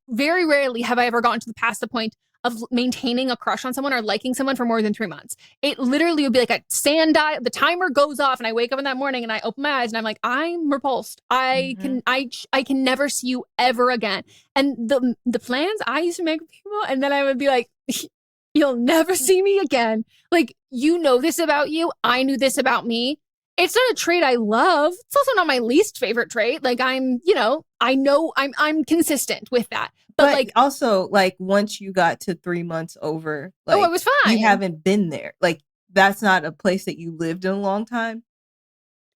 F: very rarely have I ever gotten past the point of maintaining a crush on someone or liking someone for more than 3 months. It literally would be like a sand dial. The timer goes off and I wake up in that morning and I open my eyes and I'm like, I'm repulsed. I can never see you ever again. And the plans I used to make with people, and then I would be like, you'll never see me again. Like, you know this about you. I knew this about me. It's not a trait I love. It's also not my least favorite trait. Like, I know I'm consistent with that. But like, also, like, once you got to 3 months over, like, it was fine.
G: You haven't been there. Like, that's not a place that you lived in a long time.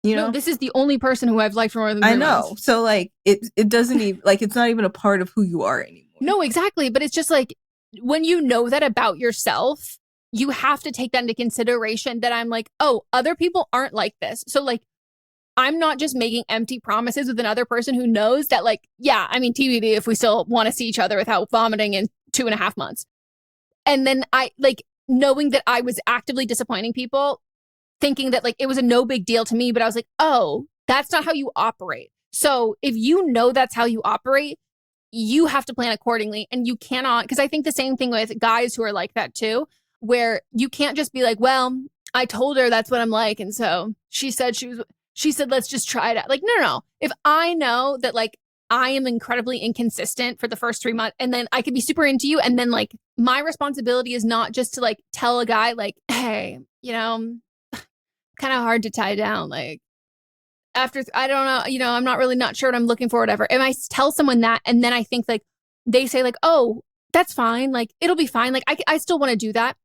G: You know,
F: this is the only person who I've liked for more than 3 months.
G: I know. So like, it doesn't even, like, it's not even a part of who you are anymore.
F: No, exactly. But it's just like, when you know that about yourself, you have to take that into consideration, that I'm like, oh, other people aren't like this. So like, I'm not just making empty promises with another person who knows that, like, yeah, I mean, TBD if we still want to see each other without vomiting in 2.5 months. And then I, like, knowing that I was actively disappointing people, thinking that, like, it was a no big deal to me, but I was like, oh, that's not how you operate. So if you know that's how you operate, you have to plan accordingly. And you cannot, because I think the same thing with guys who are like that too, where you can't just be like, well, I told her that's what I'm like, and so she said, let's just try it out. Like, no. If I know that, like, I am incredibly inconsistent for the first 3 months, and then I could be super into you, and then, like, my responsibility is not just to, like, tell a guy, like, hey, you know, kind of hard to tie down. Like, after, I don't know, you know, I'm not sure what I'm looking for, whatever. And I tell someone that, and then I think, like, they say, like, oh, that's fine. Like, it'll be fine. Like, I still want to do that.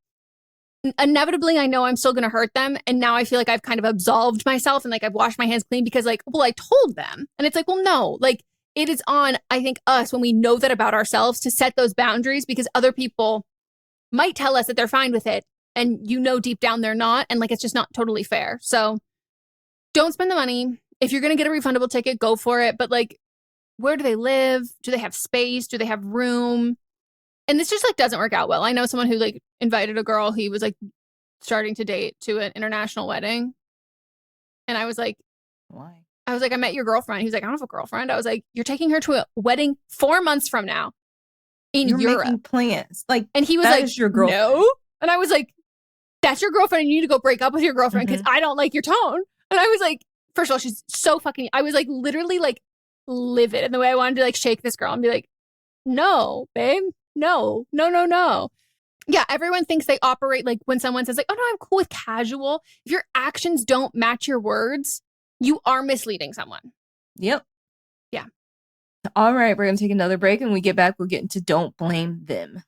F: Inevitably, I know I'm still going to hurt them. And now I feel like I've kind of absolved myself and, like, I've washed my hands clean because, like, well, I told them. And it's like, well, no, like, it is on, I think, us when we know that about ourselves to set those boundaries, because other people might tell us that they're fine with it. And, you know, deep down they're not. And, like, it's just not totally fair. So don't spend the money. If you're going to get a refundable ticket, go for it. But, like, where do they live? Do they have space? Do they have room? And this just, like, doesn't work out well. I know someone who, like, invited a girl he was, like, starting to date to an international wedding. And I was like,
G: why?
F: I was like, I met your girlfriend. He was like, I don't have a girlfriend. I was like, you're taking her to a wedding 4 months from now in Europe.
G: Making plans. Like,
F: and he was
G: that
F: like,
G: is your girlfriend.
F: No. And I was like, that's your girlfriend, and you need to go break up with your girlfriend because I don't like your tone. And I was like, first of all, she's so fucking, I was like, literally, like, livid in the way I wanted to, like, shake this girl and be like, no, babe. No. Yeah, everyone thinks they operate like when someone says, like, oh, no, I'm cool with casual. If your actions don't match your words, you are misleading someone.
G: Yep.
F: Yeah.
G: All right, we're going to take another break, and when we get back, we'll get into Don't Blame Them.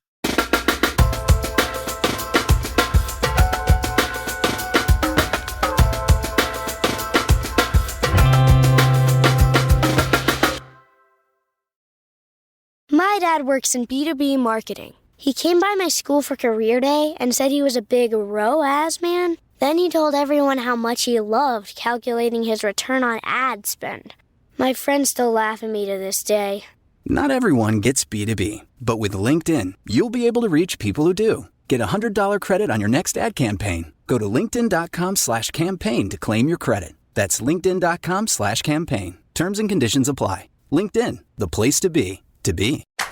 O: My dad works in B2B marketing. He came by my school for career day and said he was a big ROAS man. Then he told everyone how much he loved calculating his return on ad spend. My friends still laugh at me to this day.
P: Not everyone gets B2B, but with LinkedIn, you'll be able to reach people who do. Get a $100 credit on your next ad campaign. Go to linkedin.com/campaign to claim your credit. That's linkedin.com/campaign. Terms and conditions apply. LinkedIn, the place to be.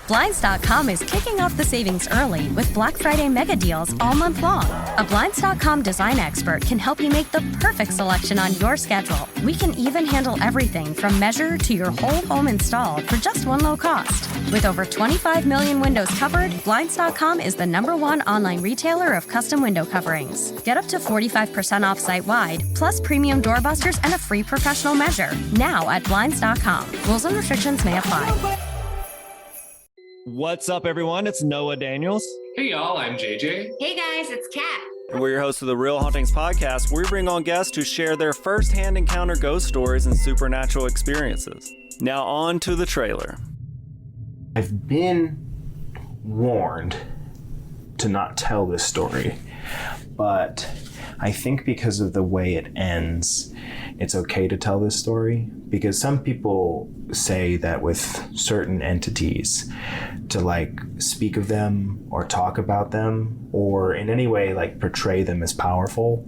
Q: Blinds.com is kicking off the savings early with Black Friday mega deals all month long. A Blinds.com design expert can help you make the perfect selection on your schedule. We can even handle everything from measure to your whole home install for just one low cost. With over 25 million windows covered, Blinds.com is the #1 online retailer of custom window coverings. Get up to 45% off site-wide, plus premium doorbusters and a free professional measure. Now at Blinds.com. Rules and restrictions may apply.
R: What's up, everyone? It's Noah Daniels.
S: Hey, y'all. I'm JJ.
T: Hey, guys. It's Kat.
R: And we're your hosts of the Real Hauntings podcast, where we bring on guests who share their first-hand encounter ghost stories and supernatural experiences. Now on to the trailer.
U: I've been warned to not tell this story, but I think because of the way it ends, it's okay to tell this story, because some people say that with certain entities, to like speak of them or talk about them or in any way like portray them as powerful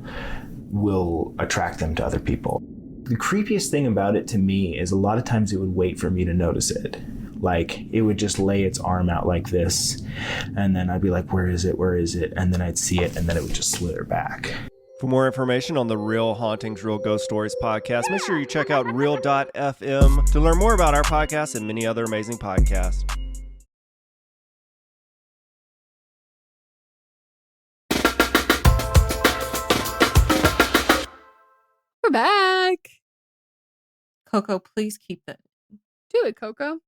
U: will attract them to other people. The creepiest thing about it to me is a lot of times it would wait for me to notice it. Like, it would just lay its arm out like this, and then I'd be like, where is it? Where is it? And then I'd see it, and then it would just slither back.
R: For more information on the Real Hauntings, Real Ghost Stories podcast, make sure you check out real.fm to learn more about our podcast and many other amazing podcasts.
F: We're back.
G: Coco, please keep that.
F: Do it, Coco.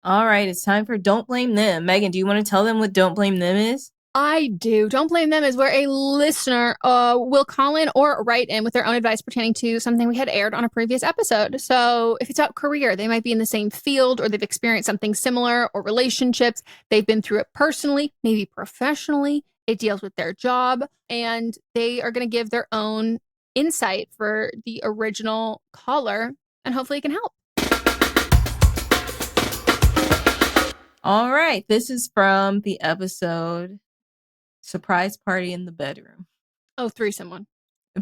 G: All right, it's time for Don't Blame Them. Megan, do you want to tell them what Don't Blame Them is?
F: I do. Don't Blame Them is where a listener will call in or write in with their own advice pertaining to something we had aired on a previous episode. So if it's about career, they might be in the same field or they've experienced something similar, or relationships. They've been through it personally, maybe professionally. It deals with their job, and they are going to give their own insight for the original caller, and hopefully it can help.
G: All right, this is from the episode Surprise Party in the Bedroom.
F: Oh, threesome one.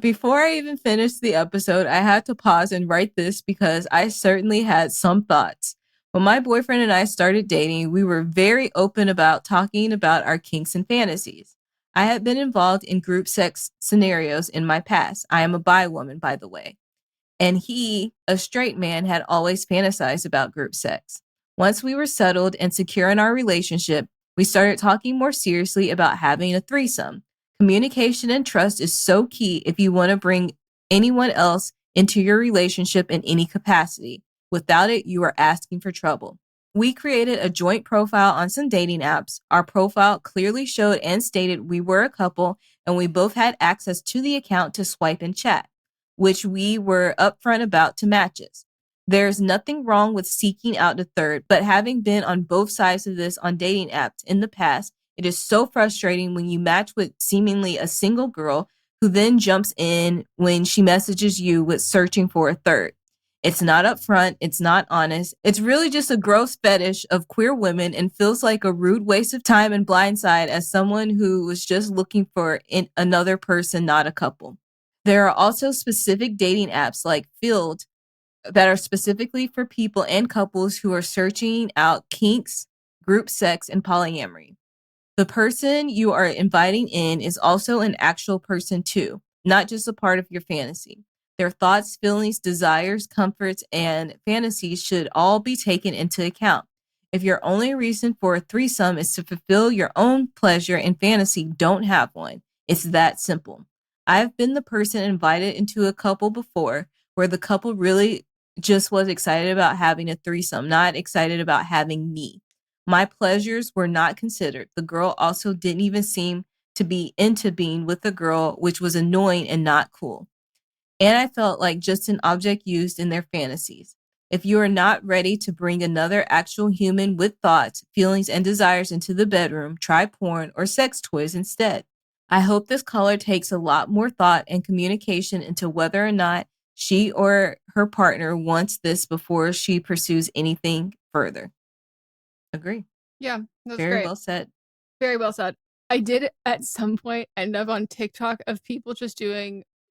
G: Before I even finished the episode, I had to pause and write this because I certainly had some thoughts. When my boyfriend and I started dating, we were very open about talking about our kinks and fantasies. I had been involved in group sex scenarios in my past. I am a bi woman, by the way. And he, a straight man, had always fantasized about group sex. Once we were settled and secure in our relationship, we started talking more seriously about having a threesome. Communication and trust is so key if you want to bring anyone else into your relationship in any capacity. Without it, you are asking for trouble. We created a joint profile on some dating apps. Our profile clearly showed and stated we were a couple, and we both had access to the account to swipe and chat, which we were upfront about to matches. There's nothing wrong with seeking out a third, but having been on both sides of this on dating apps in the past, it is so frustrating when you match with seemingly a single girl who then jumps in when she messages you with searching for a third. It's not upfront. It's not honest. It's really just a gross fetish of queer women and feels like a rude waste of time and blindside as someone who was just looking for another person, not a couple. There are also specific dating apps like Field that are specifically for people and couples who are searching out kinks, group sex, and polyamory. The person you are inviting in is also an actual person too, not just a part of your fantasy. Their thoughts, feelings, desires, comforts, and fantasies should all be taken into account. If your only reason for a threesome is to fulfill your own pleasure and fantasy, don't have one. It's that simple. I've been the person invited into a couple before where the couple really just was excited about having a threesome, not excited about having me. My pleasures were not considered. The girl also didn't even seem to be into being with the girl, which was annoying and not cool. And I felt like just an object used in their fantasies. If you are not ready to bring another actual human with thoughts, feelings, and desires into the bedroom, try porn or sex toys instead. I hope this caller takes a lot more thought and communication into whether or not she or her partner wants this before she pursues anything further. Agree.
F: Yeah, that's
G: Very
F: great.
G: well said.
F: Very well said. I did at some point end up on TikTok of people just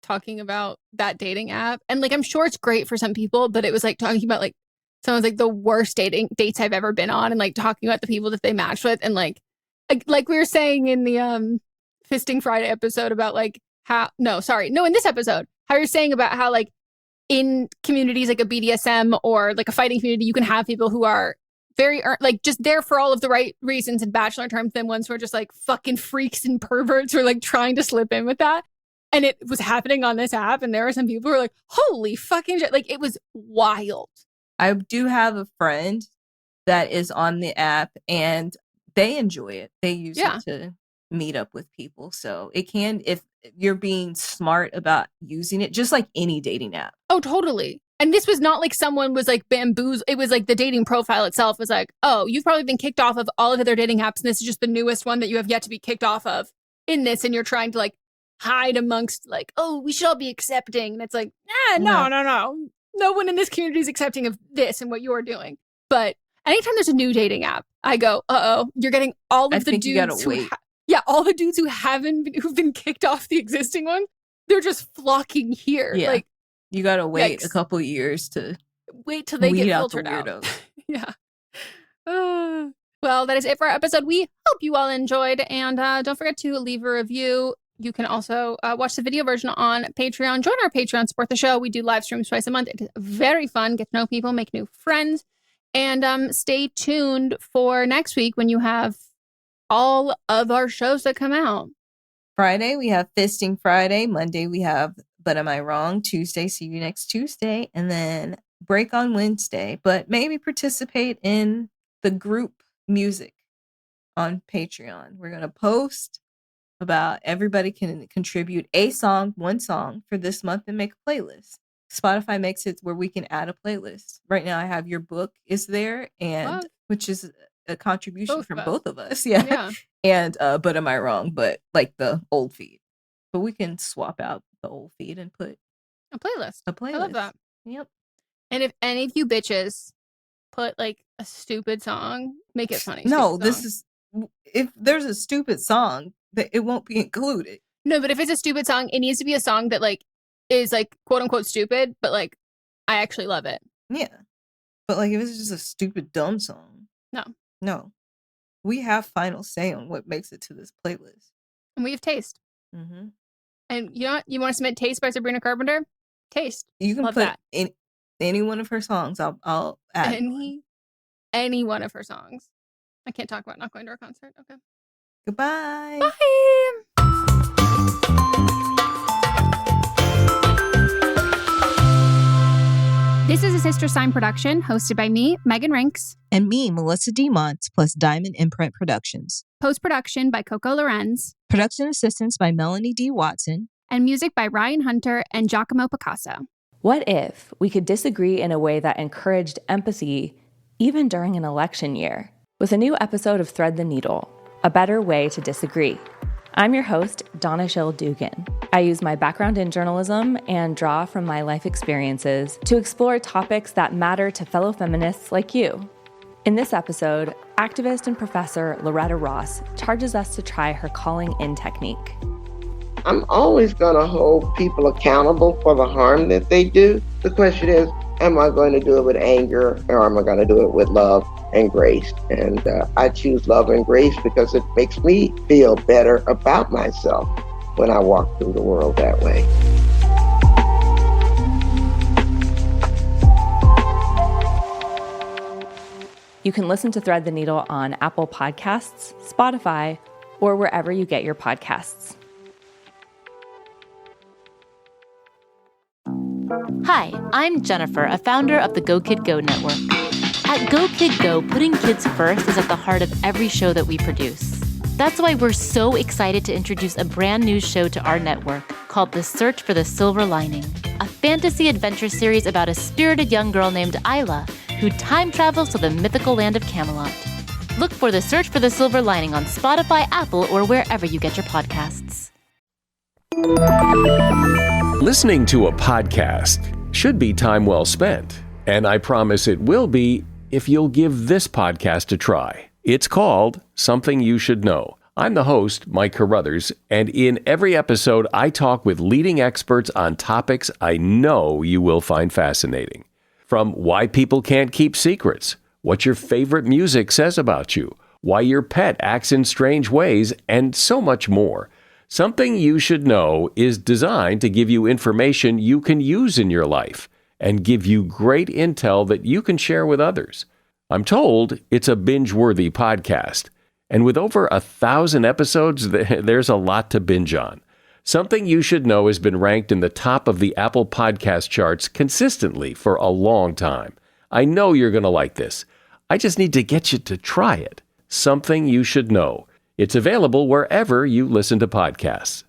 F: talking about that dating app. And like, I'm sure it's great for some people, but it was like talking about like someone's like the worst dates I've ever been on, and like talking about the people that they matched with. And like we were saying in the Fisting Friday episode about like in this episode, how you're saying about how like in communities like a BDSM or like a fighting community, you can have people who are very like just there for all of the right reasons in bachelor terms, than ones who are just like fucking freaks and perverts who are like trying to slip in with that. And it was happening on this app, and there were some people who were like, holy fucking shit. Like, it was wild.
G: I do have a friend that is on the app, and they enjoy it. They use it to meet up with people. So it can, if you're being smart about using it, just like any dating app.
F: Oh, totally. And this was not like someone was like bamboozled. It was like the dating profile itself was like, oh, you've probably been kicked off of all of other dating apps, and this is just the newest one that you have yet to be kicked off of in this. And you're trying to like hide amongst like, oh, we should all be accepting. And it's like, no. No one in this community is accepting of this and what you're doing. But anytime there's a new dating app, I go, you're getting all of the dudes who all the dudes who've been kicked off the existing one. They're just flocking here.
G: Yeah.
F: Like,
G: you gotta wait a couple years to
F: wait till they get
G: out
F: filtered out. Yeah. Well, that is it for our episode. We hope you all enjoyed. And don't forget to leave a review. You can also watch the video version on Patreon. Join our Patreon, support the show. We do live streams twice a month. It is very fun. Get to know people, make new friends. And stay tuned for next week when you have all of our shows that come out.
G: Friday, we have Fisting Friday. Monday, we have But Am I Wrong? Tuesday, see you next Tuesday. And then break on Wednesday. But maybe participate in the group music on Patreon. We're going to post about everybody can contribute a song, one song for this month and make a playlist. Spotify makes it where we can add a playlist. Right now I have Your Book is there, and which is a contribution from both of us. Yeah. And But Am I Wrong? But like the old feed. But we can swap out the old feed and put
F: a playlist. I love that.
G: Yep.
F: And if any of you bitches put like a stupid song, make it funny.
G: No, this is if there's a stupid song, that it won't be included.
F: No, but if it's a stupid song, it needs to be a song that like is like quote unquote stupid, but like I actually love it.
G: Yeah. But like if it's just a stupid dumb song. No. We have final say on what makes it to this playlist.
F: And we have taste.
G: Mm-hmm.
F: And you know what? You want to submit Taste by Sabrina Carpenter? Taste.
G: You can
F: love
G: put
F: that.
G: any one of her songs. I'll add
F: any one of her songs. I can't talk about not going to her concert. Okay.
G: Goodbye.
F: Bye. This is a Sister Sign production hosted by me, Megan Rinks.
G: And me, Melissa DeMont, plus Diamond Imprint Productions.
F: Post-production by Coco Lorenz.
G: Production assistance by Melanie D. Watson.
F: And music by Ryan Hunter and Giacomo Picasso.
E: What if we could disagree in a way that encouraged empathy, even during an election year? With a new episode of Thread the Needle, a better way to disagree. I'm your host, Donna Schill Dugan. I use my background in journalism and draw from my life experiences to explore topics that matter to fellow feminists like you. In this episode, activist and professor Loretta Ross charges us to try her calling in technique.
S: I'm always going to hold people accountable for the harm that they do. The question is, am I going to do it with anger, or am I going to do it with love and grace? And I choose love and grace because it makes me feel better about myself when I walk through the world that way.
E: You can listen to Thread the Needle on Apple Podcasts, Spotify, or wherever you get your podcasts.
T: Hi, I'm Jennifer, a founder of the Go Kid Go network. At Go Kid Go, putting kids first is at the heart of every show that we produce. That's why we're so excited to introduce a brand new show to our network called The Search for the Silver Lining, a fantasy adventure series about a spirited young girl named Isla who time travels to the mythical land of Camelot. Look for The Search for the Silver Lining on Spotify, Apple, or wherever you get your podcasts.
V: Listening to a podcast should be time well spent, and I promise it will be if you'll give this podcast a try. It's called Something You Should Know. I'm the host, Mike Carruthers, and in every episode, I talk with leading experts on topics I know you will find fascinating. From why people can't keep secrets, what your favorite music says about you, why your pet acts in strange ways, and so much more. Something You Should Know is designed to give you information you can use in your life and give you great intel that you can share with others. I'm told it's a binge-worthy podcast, and with over 1,000 episodes, there's a lot to binge on. Something You Should Know has been ranked in the top of the Apple Podcast charts consistently for a long time. I know you're going to like this. I just need to get you to try it. Something You Should Know. It's available wherever you listen to podcasts.